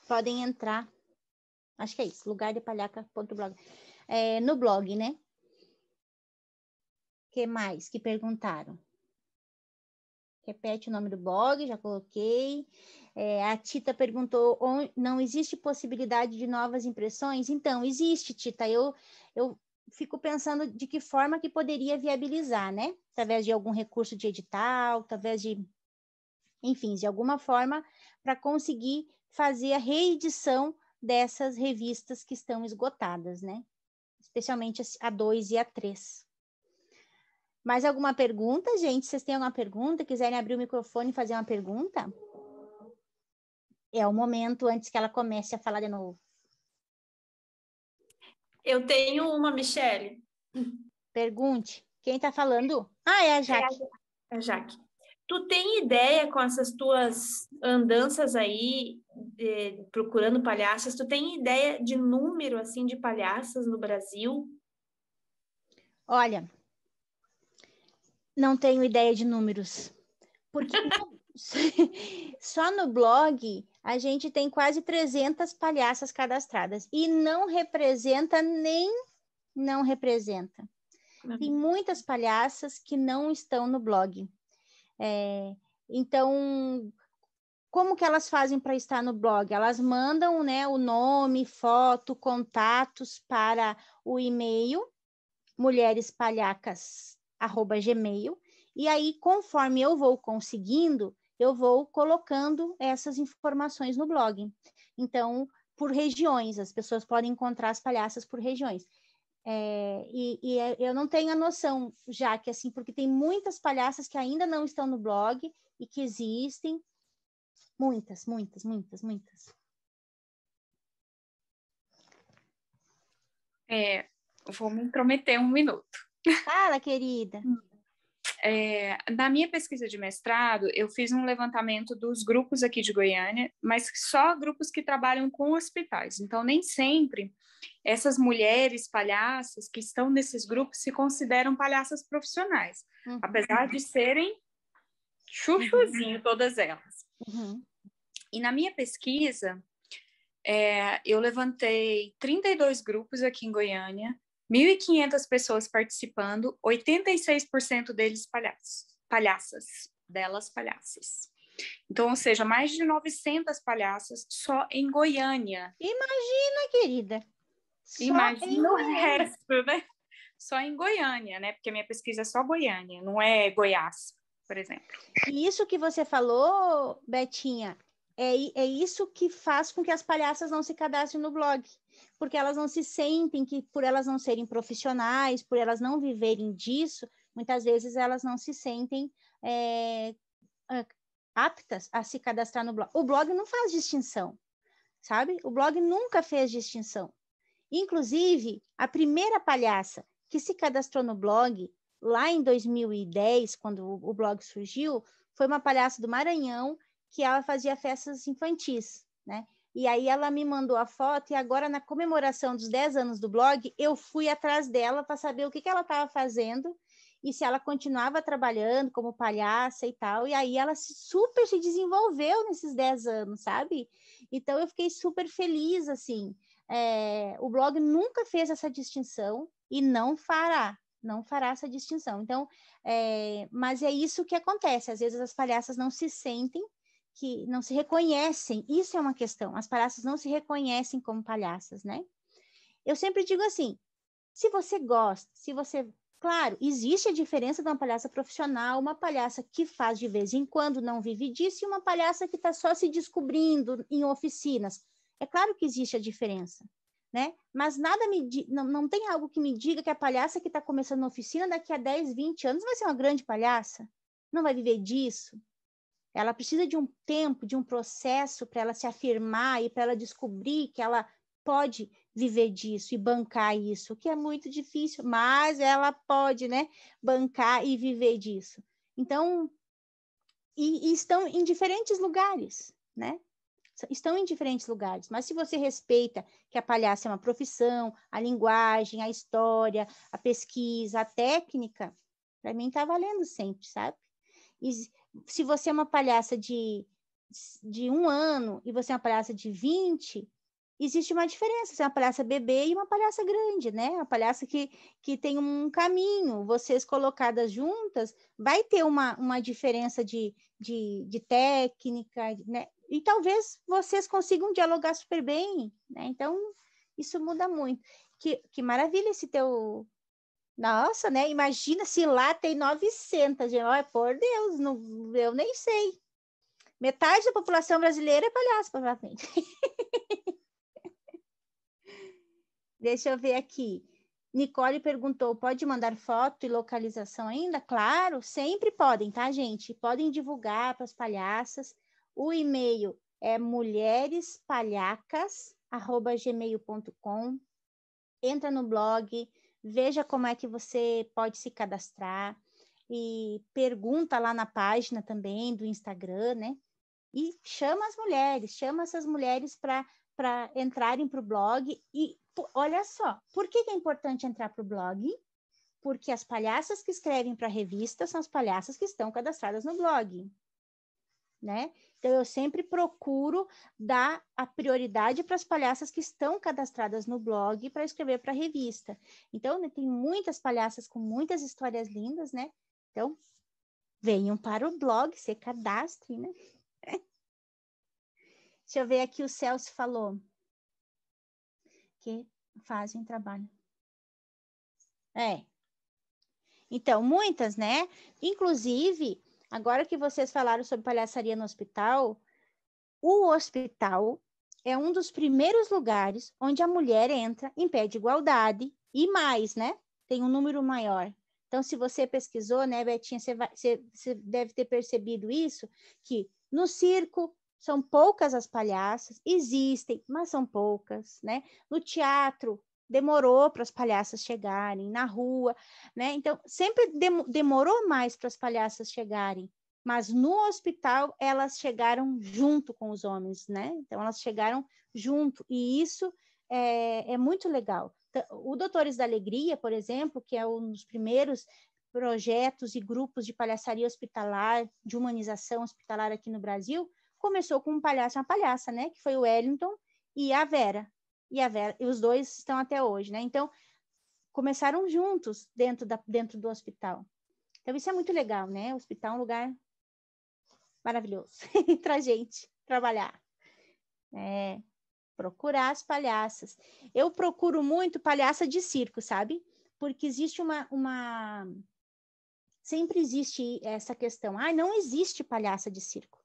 Podem entrar. Acho que é isso, lugardepalhaca.blog. No blog, né? O que mais que perguntaram? Repete o nome do blog, já coloquei. A Tita perguntou, não existe possibilidade de novas impressões? Então, existe, Tita. Eu fico pensando de que forma que poderia viabilizar, né? Através de algum recurso de edital, através de... Enfim, de alguma forma, para conseguir fazer a reedição dessas revistas que estão esgotadas, né? Especialmente a 2 e a 3. Mais alguma pergunta, gente? Vocês têm alguma pergunta? Quiserem abrir o microfone e fazer uma pergunta? É o momento antes que ela comece a falar de novo. Eu tenho uma, Michele. Pergunte. Quem está falando? É a Jaque. É a Jaque. Tu tem ideia com essas tuas andanças aí, procurando palhaças, tu tem ideia de número, assim, de palhaças no Brasil? Olha, não tenho ideia de números. Porque só no blog a gente tem quase 300 palhaças cadastradas. E não representa não representa. Tem muitas palhaças que não estão no blog. Então, como que elas fazem para estar no blog? Elas mandam, né, o nome, foto, contatos para o e-mail mulherespalhacas@gmail, e aí, conforme eu vou conseguindo, eu vou colocando essas informações no blog. Então, por regiões, as pessoas podem encontrar as palhaças por regiões. Eu não tenho a noção, já que assim, porque tem muitas palhaças que ainda não estão no blog e que existem, muitas. Vou me intrometer um minuto. Fala, querida. Na minha pesquisa de mestrado, eu fiz um levantamento dos grupos aqui de Goiânia, mas só grupos que trabalham com hospitais. Então, nem sempre essas mulheres palhaças que estão nesses grupos se consideram palhaças profissionais, apesar de serem chuchuzinho todas elas. E na minha pesquisa, eu levantei 32 grupos aqui em Goiânia, 1.500 pessoas participando, 86% deles palhaças. Então, ou seja, mais de 900 palhaças só em Goiânia. Imagina, querida. Imagina o resto, né? Só em Goiânia, né? Porque a minha pesquisa é só Goiânia, não é Goiás, por exemplo. E isso que você falou, Betinha, é isso que faz com que as palhaças não se cadastrem no blog. Porque elas não se sentem que, por elas não serem profissionais, por elas não viverem disso, muitas vezes elas não se sentem aptas a se cadastrar no blog. O blog não faz distinção, sabe? O blog nunca fez distinção. Inclusive, a primeira palhaça que se cadastrou no blog, lá em 2010, quando o blog surgiu, foi uma palhaça do Maranhão, que ela fazia festas infantis, né? E aí ela me mandou a foto, e agora na comemoração dos 10 anos do blog, eu fui atrás dela para saber o que ela estava fazendo e se ela continuava trabalhando como palhaça e tal. E aí ela super se desenvolveu nesses 10 anos, sabe? Então eu fiquei super feliz, assim. O blog nunca fez essa distinção e não fará essa distinção. Então, mas é isso que acontece. Às vezes as palhaças não se sentem, que não se reconhecem, isso é uma questão, as palhaças não se reconhecem como palhaças, né? Eu sempre digo assim, se você gosta, claro, existe a diferença de uma palhaça profissional, uma palhaça que faz de vez em quando, não vive disso, e uma palhaça que está só se descobrindo em oficinas. É claro que existe a diferença, né? Mas não tem algo que me diga que a palhaça que está começando na oficina daqui a 10, 20 anos vai ser uma grande palhaça, não vai viver disso. Ela precisa de um tempo, de um processo para ela se afirmar e para ela descobrir que ela pode viver disso e bancar isso, que é muito difícil, mas ela pode, né, bancar e viver disso. Então, e estão em diferentes lugares, né? Estão em diferentes lugares, mas se você respeita que a palhaça é uma profissão, a linguagem, a história, a pesquisa, a técnica, para mim está valendo sempre, sabe? E se você é uma palhaça de 1 ano e você é uma palhaça de 20, existe uma diferença. Você é uma palhaça bebê e uma palhaça grande, né? Uma palhaça que tem um caminho. Vocês colocadas juntas, vai ter uma diferença de técnica, né? E talvez vocês consigam dialogar super bem, né? Então, isso muda muito. Que maravilha esse teu... Nossa, né? Imagina se lá tem 900, gente. Olha, por Deus, não, eu nem sei. Metade da população brasileira é palhaço, provavelmente. Deixa eu ver aqui. Nicole perguntou, pode mandar foto e localização ainda? Claro, sempre podem, tá, gente? Podem divulgar para as palhaças. O e-mail é mulherespalhacas@gmail.com. Entra no blog, veja como é que você pode se cadastrar e pergunta lá na página também do Instagram, né? E chama essas mulheres para entrarem para o blog. E olha só, por que é importante entrar para o blog? Porque as palhaças que escrevem para a revista são as palhaças que estão cadastradas no blog, né? Então, eu sempre procuro dar a prioridade para as palhaças que estão cadastradas no blog para escrever para a revista. Então, né, tem muitas palhaças com muitas histórias lindas, né? Então, venham para o blog, se cadastrem, né? Deixa eu ver aqui, o Celso falou que fazem trabalho. Então, muitas, né? Inclusive, agora que vocês falaram sobre palhaçaria no hospital, o hospital, é um dos primeiros lugares onde a mulher entra em pé de igualdade e mais, né? Tem um número maior. Então, se você pesquisou, né, Betinha, você deve ter percebido isso, que no circo são poucas as palhaças, existem, mas são poucas, né? No teatro, demorou para as palhaças chegarem, na rua, né? Então, sempre demorou mais para as palhaças chegarem, mas no hospital elas chegaram junto com os homens, né? Então, elas chegaram junto, e isso é muito legal. O Doutores da Alegria, por exemplo, que é um dos primeiros projetos e grupos de palhaçaria hospitalar, de humanização hospitalar aqui no Brasil, começou com um palhaço e uma palhaça, né? Que foi o Wellington e a Vera. E os dois estão até hoje, né? Então, começaram juntos dentro do hospital. Então, isso é muito legal, né? O hospital é um lugar maravilhoso para a gente trabalhar. Procurar as palhaças. Eu procuro muito palhaça de circo, sabe? Porque existe sempre existe essa questão. Não existe palhaça de circo.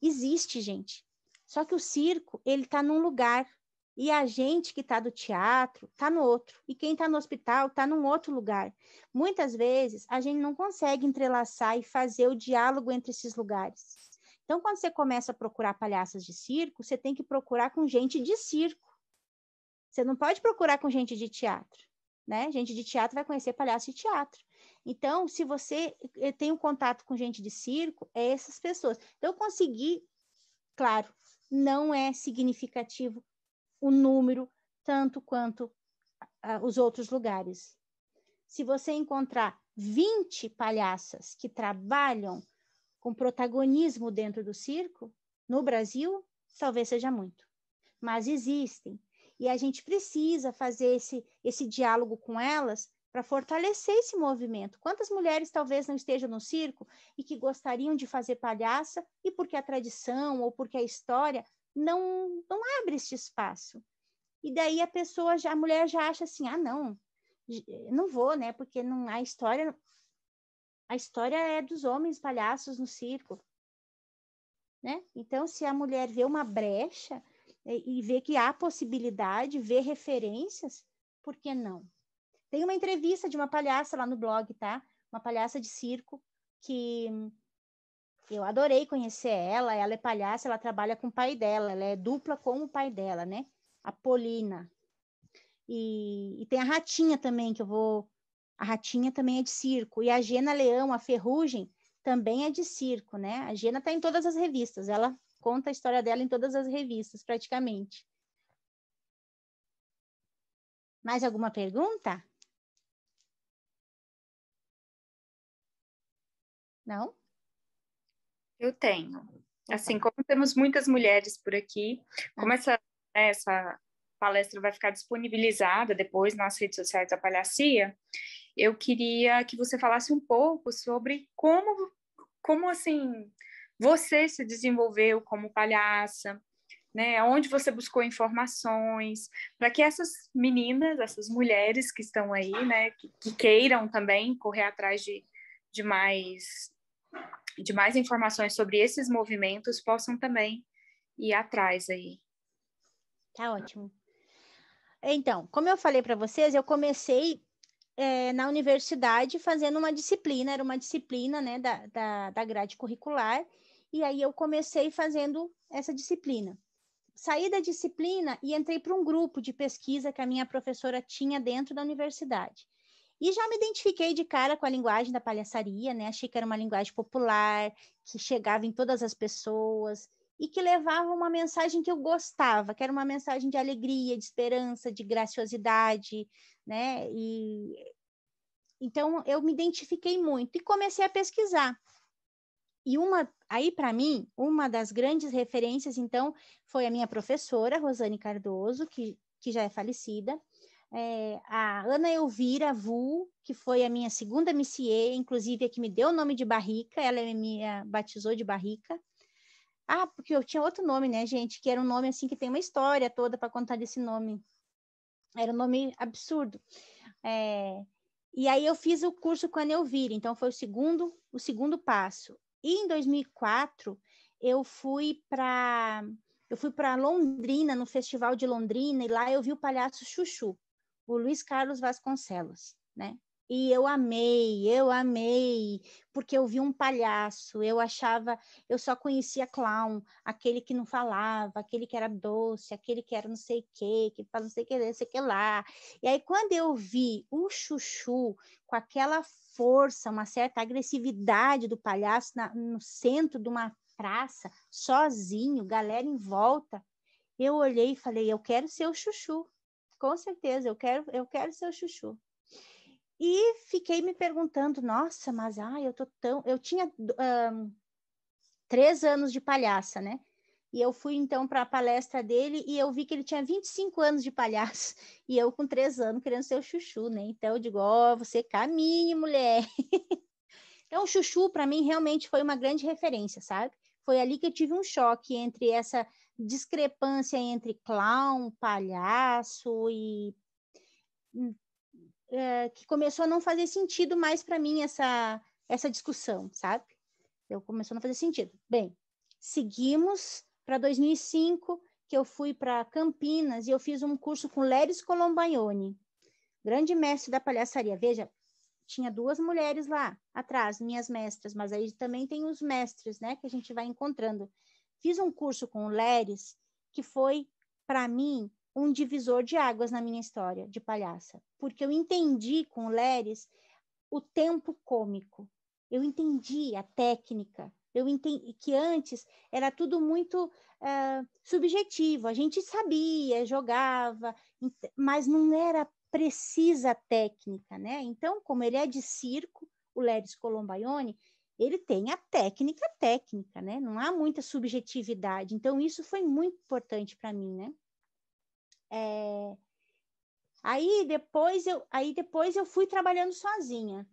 Existe, gente. Só que o circo, ele tá num lugar. E a gente que tá do teatro, tá no outro. E quem tá no hospital, tá num outro lugar. Muitas vezes, a gente não consegue entrelaçar e fazer o diálogo entre esses lugares. Então, quando você começa a procurar palhaças de circo, você tem que procurar com gente de circo. Você não pode procurar com gente de teatro, né? Gente de teatro vai conhecer palhaço de teatro. Então, se você tem um contato com gente de circo, é essas pessoas. Então, eu consegui, claro, não é significativo o número, tanto quanto os outros lugares. Se você encontrar 20 palhaças que trabalham com protagonismo dentro do circo, no Brasil, talvez seja muito. Mas existem. E a gente precisa fazer esse diálogo com elas para fortalecer esse movimento. Quantas mulheres talvez não estejam no circo e que gostariam de fazer palhaça e porque a tradição ou porque a história não abre esse espaço. E daí a mulher já acha assim, não vou, né? Porque a história é dos homens palhaços no circo, né? Então, se a mulher vê uma brecha e vê que há possibilidade, vê referências, por que não? Tem uma entrevista de uma palhaça lá no blog, tá? Uma palhaça de circo que eu adorei conhecer ela. Ela é palhaça, ela trabalha com o pai dela, ela é dupla com o pai dela, né? A Polina. E tem a Ratinha também, a Ratinha também é de circo. E a Gena Leão, a Ferrugem, também é de circo, né? A Gena está em todas as revistas. Ela conta a história dela em todas as revistas, praticamente. Mais alguma pergunta? Não? Eu tenho. Assim, como temos muitas mulheres por aqui, como essa palestra vai ficar disponibilizada depois nas redes sociais da Palhacia, eu queria que você falasse um pouco sobre como assim, você se desenvolveu como palhaça, né? Onde você buscou informações, para que essas meninas, essas mulheres que estão aí, né, que queiram também correr atrás de mais informações sobre esses movimentos, possam também ir atrás aí. Tá ótimo. Então, como eu falei para vocês, eu comecei na universidade fazendo uma disciplina, era uma disciplina, né, da grade curricular, e aí eu comecei fazendo essa disciplina. Saí da disciplina e entrei para um grupo de pesquisa que a minha professora tinha dentro da universidade. E já me identifiquei de cara com a linguagem da palhaçaria, né? Achei que era uma linguagem popular, que chegava em todas as pessoas e que levava uma mensagem que eu gostava, que era uma mensagem de alegria, de esperança, de graciosidade, né? Então, eu me identifiquei muito e comecei a pesquisar. E aí, para mim, uma das grandes referências, então, foi a minha professora, Rosane Cardoso, que já é falecida, a Ana Elvira Vu, que foi a minha segunda Missier, inclusive a que me deu o nome de Barrica, ela me batizou de Barrica. Porque eu tinha outro nome, né, gente, que era um nome assim que tem uma história toda para contar desse nome. Era um nome absurdo. E aí eu fiz o curso com a Ana Elvira, então foi o segundo passo. E em 2004, eu fui Eu fui para Londrina, no Festival de Londrina, e lá eu vi o palhaço Chuchu, o Luiz Carlos Vasconcelos, né? E eu amei, porque eu vi um palhaço, eu só conhecia clown, aquele que não falava, aquele que era doce, aquele que era não sei o quê, que faz não sei o que, não sei o que lá. E aí, quando eu vi o Chuchu, com aquela força, uma certa agressividade do palhaço no centro de uma praça, sozinho, galera em volta, eu olhei e falei, eu quero ser o Chuchu, com certeza, eu quero ser o Chuchu. E fiquei me perguntando, nossa, mas eu tinha 3 anos de palhaça, né? E eu fui então para a palestra dele e eu vi que ele tinha 25 anos de palhaço e eu com 3 anos querendo ser o Chuchu, né? Então eu digo, você caminhe, mulher. Então o Chuchu para mim realmente foi uma grande referência, sabe? Foi ali que eu tive um choque entre essa discrepância entre clown, palhaço e que começou a não fazer sentido mais para mim essa discussão, sabe? Começou a não fazer sentido. Bem, seguimos para 2005, que eu fui para Campinas e eu fiz um curso com Léris Colombagnoni, grande mestre da palhaçaria. Veja, tinha 2 mulheres lá atrás, minhas mestras, mas aí também tem os mestres, né, que a gente vai encontrando. Fiz um curso com o Léris, que foi, para mim, um divisor de águas na minha história de palhaça, porque eu entendi com o Léris o tempo cômico, eu entendi a técnica, eu entendi que antes era tudo muito subjetivo, a gente sabia, jogava, mas não era precisa a técnica, né? Então, como ele é de circo, o Léris Colombagnoni, ele tem a técnica, né? Não há muita subjetividade, então isso foi muito importante para mim, né? Aí depois eu fui trabalhando sozinha.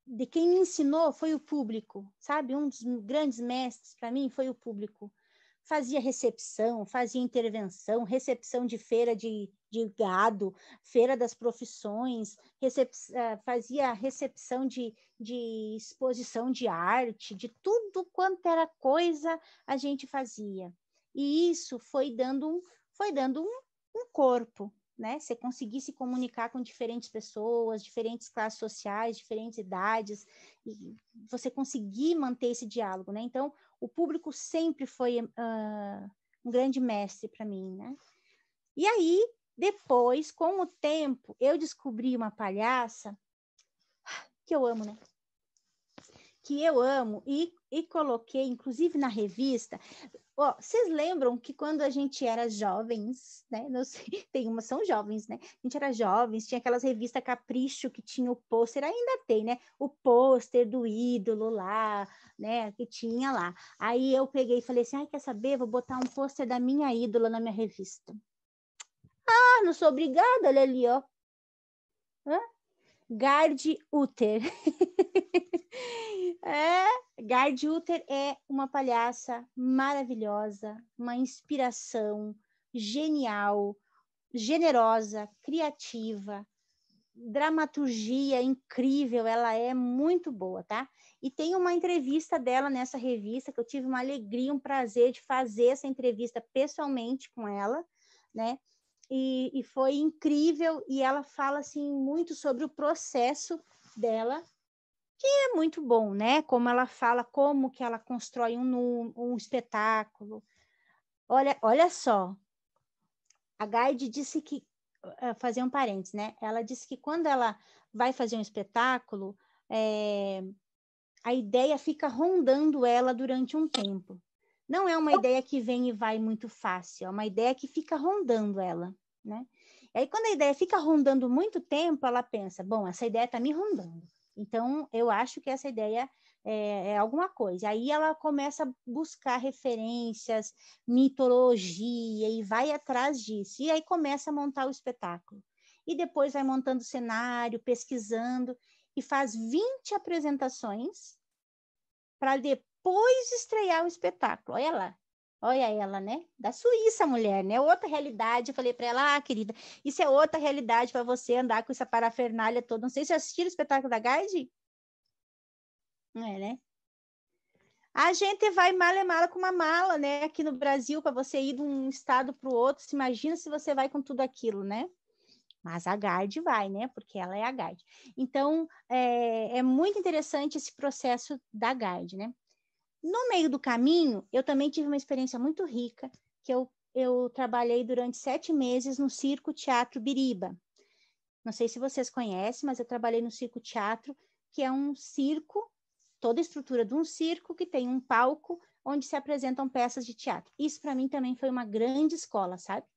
De quem me ensinou foi o público, sabe? Um dos grandes mestres para mim foi o público. Fazia recepção, fazia intervenção, recepção de feira de gado, feira das profissões, fazia recepção de exposição de arte, de tudo quanto era coisa a gente fazia. E isso foi dando um corpo, né? Você conseguir se comunicar com diferentes pessoas, diferentes classes sociais, diferentes idades, e você conseguir manter esse diálogo, né? Então, o público sempre foi um grande mestre para mim, né? E aí, depois, com o tempo, eu descobri uma palhaça que eu amo, né? Que eu amo e coloquei, inclusive na revista. Vocês lembram que quando a gente era jovens, né? Não sei, são jovens, né? A gente era jovens, tinha aquelas revistas Capricho que tinha o pôster, ainda tem, né? O pôster do ídolo lá, né? Que tinha lá. Aí eu peguei e falei assim, quer saber? Vou botar um pôster da minha ídola na minha revista. Não sou obrigada, olha ali, ó. Gard Uther. Gard Uther é uma palhaça maravilhosa, uma inspiração genial, generosa, criativa, dramaturgia incrível, ela é muito boa, tá? E tem uma entrevista dela nessa revista, que eu tive uma alegria, um prazer de fazer essa entrevista pessoalmente com ela, né? E foi incrível, e ela fala assim muito sobre o processo dela, que é muito bom, né? Como ela fala, como que ela constrói um espetáculo. Olha só, a Gard disse que, fazer um parênteses, né? Ela disse que quando ela vai fazer um espetáculo, a ideia fica rondando ela durante um tempo. Não é uma ideia que vem e vai muito fácil, é uma ideia que fica rondando ela, né? E aí, quando a ideia fica rondando muito tempo, ela pensa, bom, essa ideia está me rondando. Então, eu acho que essa ideia é alguma coisa. Aí ela começa a buscar referências, mitologia, e vai atrás disso. E aí começa a montar o espetáculo. E depois vai montando o cenário, pesquisando, e faz 20 apresentações para depois estrear o espetáculo. Olha ela, né? Da Suíça, mulher, né? Outra realidade. Eu falei para ela, querida, isso é outra realidade para você andar com essa parafernália toda. Não sei se assistiram o espetáculo da Gard. Não é, né? A gente vai mala e mala com uma mala, né? Aqui no Brasil, para você ir de um estado para o outro, se imagina se você vai com tudo aquilo, né? Mas a GARD vai, né? Porque ela é a GARD. Então, é muito interessante esse processo da GARD, né? No meio do caminho, eu também tive uma experiência muito rica, que eu trabalhei durante 7 meses no Circo Teatro Biriba. Não sei se vocês conhecem, mas eu trabalhei no Circo Teatro, que é um circo, toda a estrutura de um circo, que tem um palco onde se apresentam peças de teatro. Isso, para mim, também foi uma grande escola, sabe?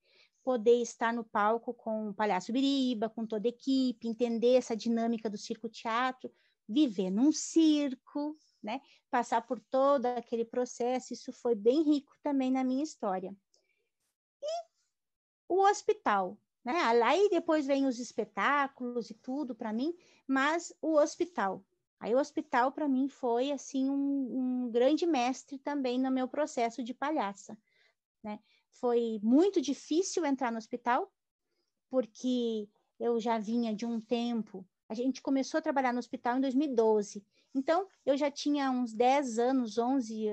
Poder estar no palco com o Palhaço Biriba, com toda a equipe, entender essa dinâmica do Circo Teatro, viver num circo, né? Passar por todo aquele processo, isso foi bem rico também na minha história. E o hospital, né? Aí depois vem os espetáculos e tudo para mim, mas o hospital. Aí o hospital para mim foi assim um grande mestre também no meu processo de palhaça, né? Foi muito difícil entrar no hospital, porque eu já vinha de um tempo. A gente começou a trabalhar no hospital em 2012. Então, eu já tinha uns 10 anos, 11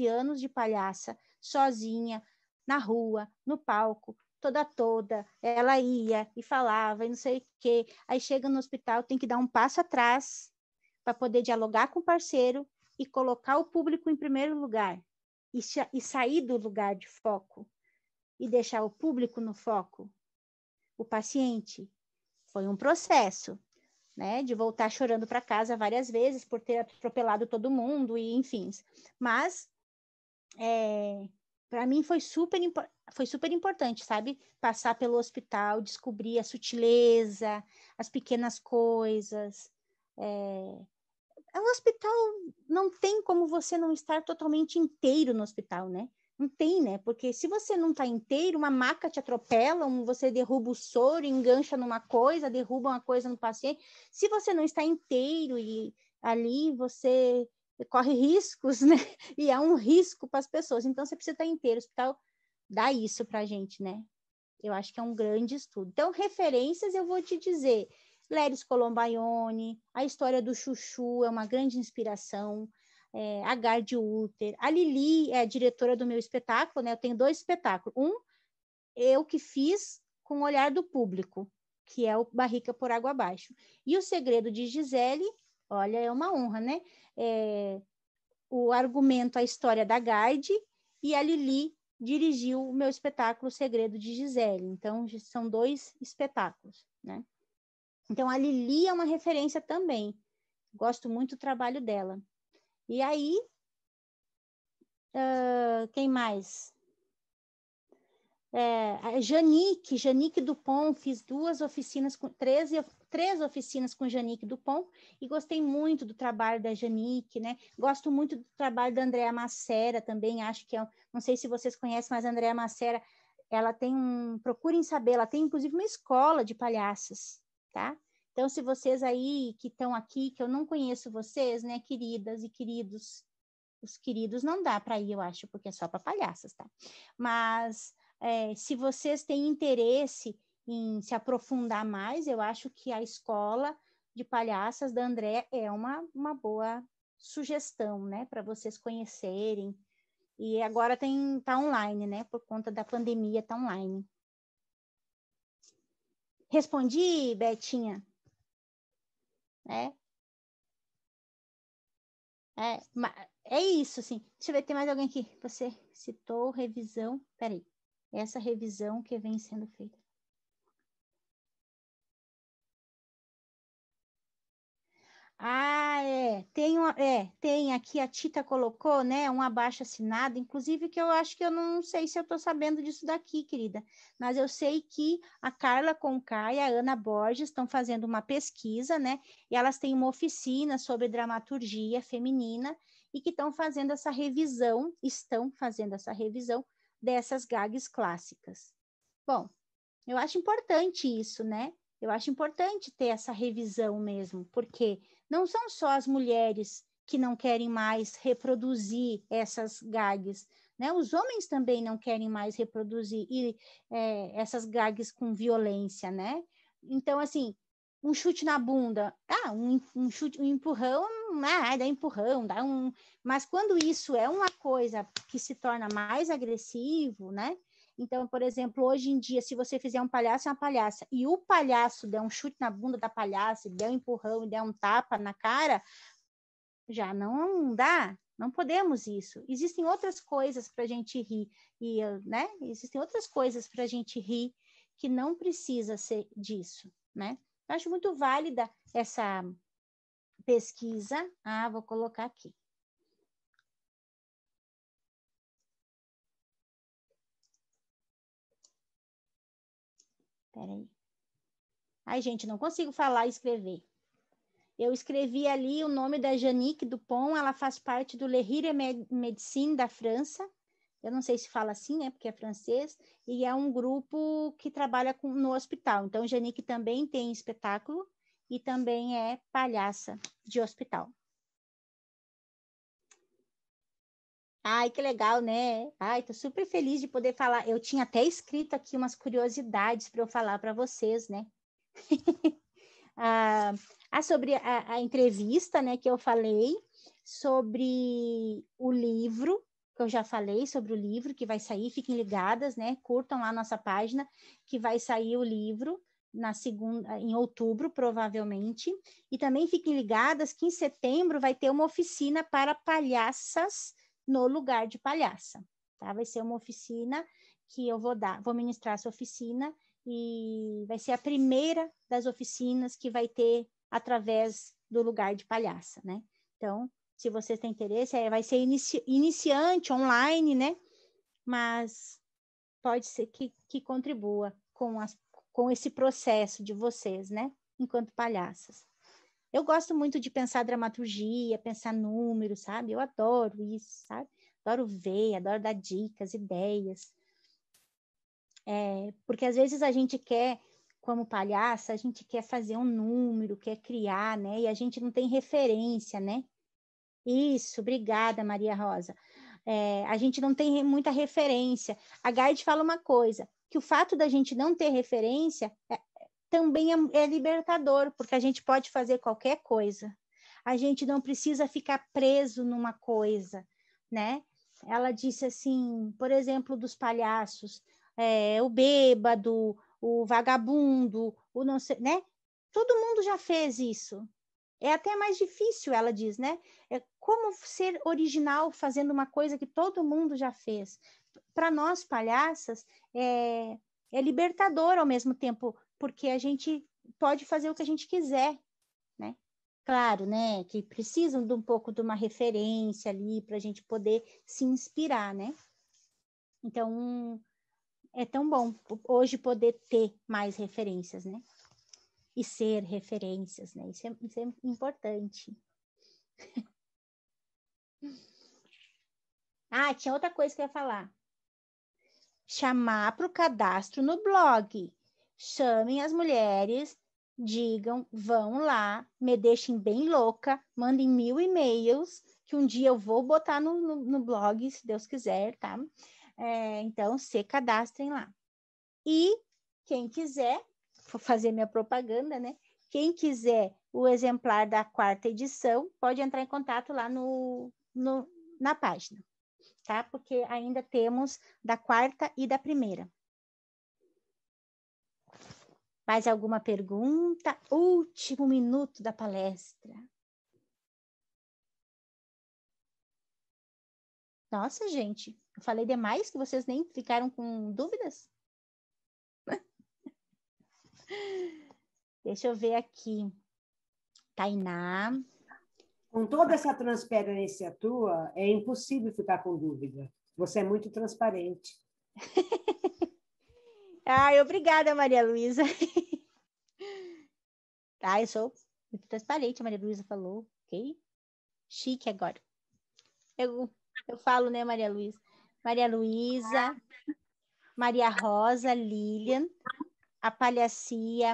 anos de palhaça, sozinha, na rua, no palco, toda. Ela ia e falava, e não sei o quê. Aí chega no hospital, tem que dar um passo atrás para poder dialogar com o parceiro e colocar o público em primeiro lugar. E sair do lugar de foco e deixar o público no foco, o paciente. Foi um processo, né, de voltar chorando para casa várias vezes por ter atropelado todo mundo e enfim. Mas para mim foi super importante, sabe? Passar pelo hospital, descobrir a sutileza, as pequenas coisas. O hospital não tem como você não estar totalmente inteiro no hospital, né? Não tem, né? Porque se você não está inteiro, uma maca te atropela, você derruba o soro, engancha numa coisa, derruba uma coisa no paciente. Se você não está inteiro e ali você corre riscos, né? E é um risco para as pessoas. Então, você precisa estar inteiro. O hospital dá isso para a gente, né? Eu acho que é um grande estudo. Então, referências eu vou te dizer. Léris Colombaione, a história do Chuchu é uma grande inspiração, a Garde Uter, a Lili é a diretora do meu espetáculo, né? Eu tenho 2 espetáculos. Um, eu que fiz com o olhar do público, que é o Barrica por Água Abaixo. E o Segredo de Gisele, olha, é uma honra, né? O argumento, a história da Garde, e a Lili dirigiu o meu espetáculo Segredo de Gisele. Então, são 2 espetáculos, né? Então, a Lili é uma referência também. Gosto muito do trabalho dela. E aí, quem mais? A Janique Dupont, fiz 2 oficinas, 3 oficinas com Janique Dupont, e gostei muito do trabalho da Janique, né? Gosto muito do trabalho da Andréa Macera também, acho que não sei se vocês conhecem, mas a Andréa Macera, ela tem procurem saber, ela tem inclusive uma escola de palhaças, tá? Então, se vocês aí que estão aqui, que eu não conheço vocês, né, queridas e queridos, os queridos não dá para ir, eu acho, porque é só para palhaças, tá? Mas se vocês têm interesse em se aprofundar mais, eu acho que a escola de palhaças da André é uma boa sugestão, né, para vocês conhecerem. E agora tá online, né, por conta da pandemia, tá online. Respondi, Betinha? É isso, assim. Deixa eu ver, tem mais alguém aqui. Você citou revisão. Peraí. Essa revisão que vem sendo feita. Tem aqui, a Tita colocou, né, um abaixo-assinado, inclusive que eu acho que eu não sei se eu estou sabendo disso daqui, querida, mas eu sei que a Carla Conká e a Ana Borges estão fazendo uma pesquisa, né, e elas têm uma oficina sobre dramaturgia feminina e que estão fazendo essa revisão dessas gags clássicas. Bom, eu acho importante isso, né? Eu acho importante ter essa revisão mesmo, porque não são só as mulheres que não querem mais reproduzir essas gags, né? Os homens também não querem mais reproduzir essas gags com violência, né? Então, assim, um chute na bunda. Um chute, um empurrão, dá empurrão, dá um... Mas quando isso é uma coisa que se torna mais agressivo, né? Então, por exemplo, hoje em dia, se você fizer um palhaço e uma palhaça, e o palhaço der um chute na bunda da palhaça, der um empurrão, e der um tapa na cara, já não dá, não podemos isso. Existem outras coisas para a gente rir, né? Existem outras coisas para a gente rir que não precisa ser disso, né? Eu acho muito válida essa pesquisa. Vou colocar aqui. Peraí. Ai, gente, não consigo falar e escrever. Eu escrevi ali o nome da Janique Dupont, ela faz parte do Le Rire Médecine da França. Eu não sei se fala assim, né, porque é francês, e é um grupo que trabalha no hospital. Então, Janique também tem espetáculo e também é palhaça de hospital. Ai, que legal, né? Ai, tô super feliz de poder falar. Eu tinha até escrito aqui umas curiosidades para eu falar para vocês, né? Sobre a entrevista, né, que eu falei, sobre o livro, que eu já falei sobre o livro que vai sair, fiquem ligadas, né? Curtam lá a nossa página, que vai sair o livro em outubro, provavelmente. E também fiquem ligadas que em setembro vai ter uma oficina para palhaças no lugar de palhaça, tá? Vai ser uma oficina que eu vou ministrar essa oficina e vai ser a primeira das oficinas que vai ter através do lugar de palhaça, né? Então, se vocês têm interesse, vai ser iniciante, online, né? Mas pode ser que contribua com esse processo de vocês, né? Enquanto palhaças. Eu gosto muito de pensar dramaturgia, pensar números, sabe? Eu adoro isso, sabe? Adoro ver, adoro dar dicas, ideias. Porque às vezes a gente quer, como palhaça, a gente quer fazer um número, quer criar, né? E a gente não tem referência, né? Isso, obrigada, Maria Rosa. A gente não tem muita referência. A Gard fala uma coisa, que o fato da gente não ter referência também é libertador, porque a gente pode fazer qualquer coisa. A gente não precisa ficar preso numa coisa, né? Ela disse assim, por exemplo, dos palhaços, o bêbado, o vagabundo, o não sei, né? Todo mundo já fez isso. É até mais difícil, ela diz, né? Como ser original fazendo uma coisa que todo mundo já fez. Para nós, palhaças, é libertador ao mesmo tempo, porque a gente pode fazer o que a gente quiser, né? Claro, né? Que precisam de um pouco de uma referência ali para a gente poder se inspirar, né? Então, é tão bom hoje poder ter mais referências, né? E ser referências, né? Isso é importante. Tinha outra coisa que eu ia falar. Chamar para o cadastro no blog. Chamem as mulheres, digam, vão lá, me deixem bem louca, mandem 1000 e-mails, que um dia eu vou botar no blog, se Deus quiser, tá? Então, se cadastrem lá. E quem quiser, vou fazer minha propaganda, né? Quem quiser o exemplar da 4ª edição, pode entrar em contato lá na página, tá? Porque ainda temos da 4ª e da 1ª. Mais alguma pergunta? Último minuto da palestra. Nossa, gente, eu falei demais que vocês nem ficaram com dúvidas? Deixa eu ver aqui. Tainá. Com toda essa transparência tua, é impossível ficar com dúvida. Você é muito transparente. Obrigada, Maria Luísa. Eu sou muito transparente, a Maria Luísa falou. Ok? Chique agora. Eu falo, né, Maria Luísa? Maria Luísa, Maria Rosa, Lilian, a Palhacia,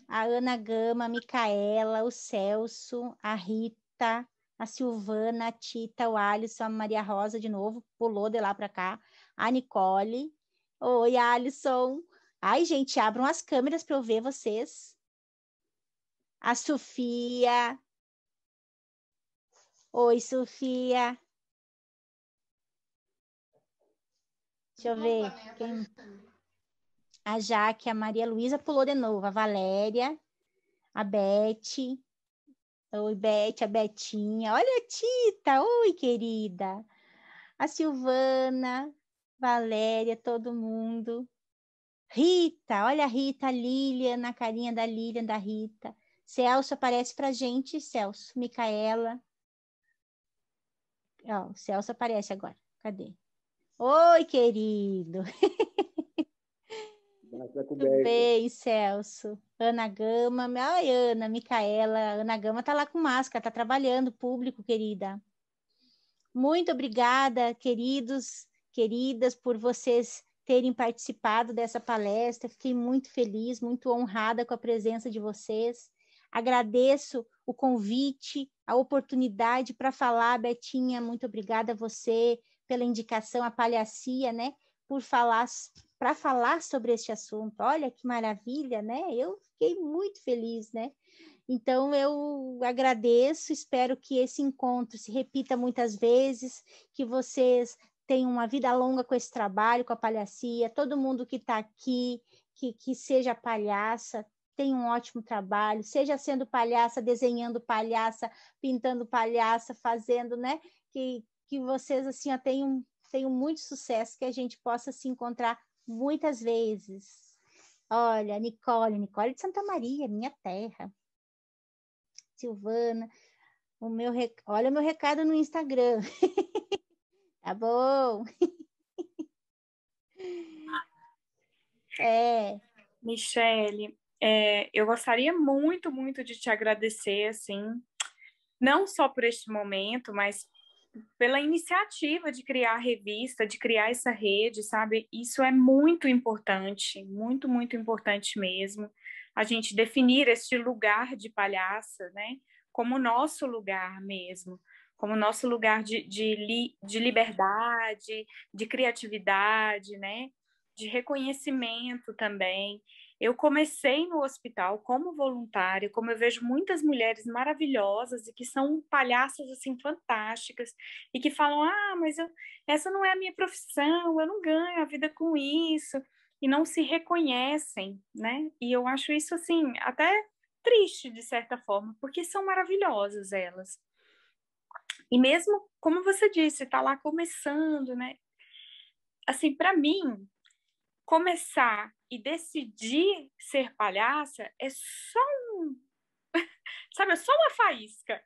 a Ana Gama, a Micaela, o Celso, a Rita, a Silvana, a Tita, o Alisson, a Maria Rosa de novo, pulou de lá para cá, a Nicole. Oi, Alisson. Ai, gente, abram as câmeras para eu ver vocês. A Sofia. Oi, Sofia. Deixa eu ver. A Jaque, a Maria Luísa pulou de novo. A Valéria, a Beth. Oi, Beth, a Betinha. Olha a Tita. Oi, querida. A Silvana, Valéria, todo mundo. Rita, olha a Rita, a Lilian, na carinha da Lilian, da Rita. Celso aparece pra gente, Celso. Micaela. Ó, o Celso aparece agora. Cadê? Oi, querido. Tudo bem, Celso? Ana Gama. Ai, Ana, Micaela. Ana Gama tá lá com máscara, tá trabalhando, público, querida. Muito obrigada, queridos, queridas, por vocês terem participado dessa palestra. Fiquei muito feliz, muito honrada com a presença de vocês. Agradeço o convite, a oportunidade para falar. Betinha, muito obrigada a você pela indicação, a Palhacia, né? Para falar sobre este assunto. Olha que maravilha, né? Eu fiquei muito feliz, né? Então, eu agradeço, espero que esse encontro se repita muitas vezes, que vocês tenham uma vida longa com esse trabalho, com a Palhacia, todo mundo que está aqui, que seja palhaça, tenha um ótimo trabalho, seja sendo palhaça, desenhando palhaça, pintando palhaça, fazendo, né? Que vocês, assim, ó, tenham muito sucesso, que a gente possa se encontrar muitas vezes. Olha, Nicole de Santa Maria, minha terra. Silvana, olha o meu recado no Instagram. Tá bom? Michele, eu gostaria muito, muito de te agradecer, assim, não só por este momento, mas pela iniciativa de criar a revista, de criar essa rede, sabe? Isso é muito importante, muito, muito importante mesmo. A gente definir este lugar de palhaça, né? Como nosso lugar mesmo, como nosso lugar de liberdade, de criatividade, né? De reconhecimento também. Eu comecei no hospital como voluntária, como eu vejo muitas mulheres maravilhosas e que são palhaças assim fantásticas e que falam: mas essa não é a minha profissão, eu não ganho a vida com isso, e não se reconhecem, né? E eu acho isso assim até triste de certa forma, porque são maravilhosas elas. E mesmo, como você disse, tá lá começando, né? Assim, para mim, começar e decidir ser palhaça é só sabe, é só uma faísca,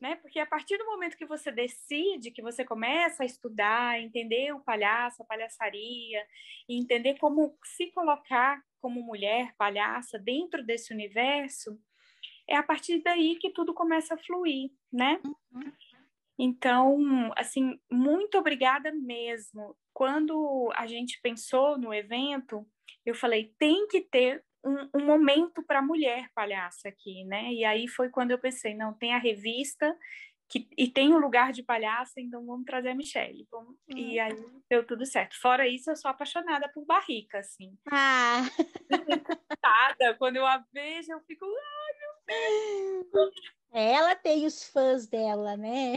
né? Porque a partir do momento que você decide, que você começa a estudar, entender o palhaço, a palhaçaria, e entender como se colocar como mulher palhaça dentro desse universo, é a partir daí que tudo começa a fluir, né? Então, assim, muito obrigada mesmo. Quando a gente pensou no evento, eu falei, tem que ter um momento para mulher palhaça aqui, né? E aí foi quando eu pensei, não, tem a revista e tem o lugar de palhaça, então vamos trazer a Michele. E aí deu tudo certo. Fora isso, eu sou apaixonada por barrica, assim. Quando eu a vejo, eu fico, ai, meu Deus! Ela tem os fãs dela, né?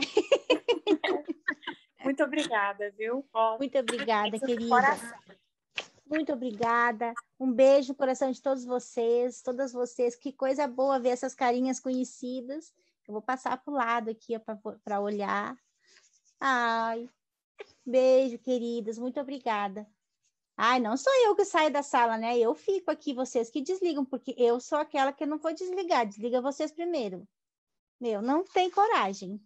Muito obrigada, viu? Muito obrigada, querida. Muito obrigada. Um beijo no coração de todas vocês. Que coisa boa ver essas carinhas conhecidas. Eu vou passar para o lado aqui para olhar. Ai, beijo, queridas. Muito obrigada. Ai, não sou eu que saio da sala, né? Eu fico aqui, vocês que desligam, porque eu sou aquela que não vou desligar. Desliga vocês primeiro. Meu, não tem coragem.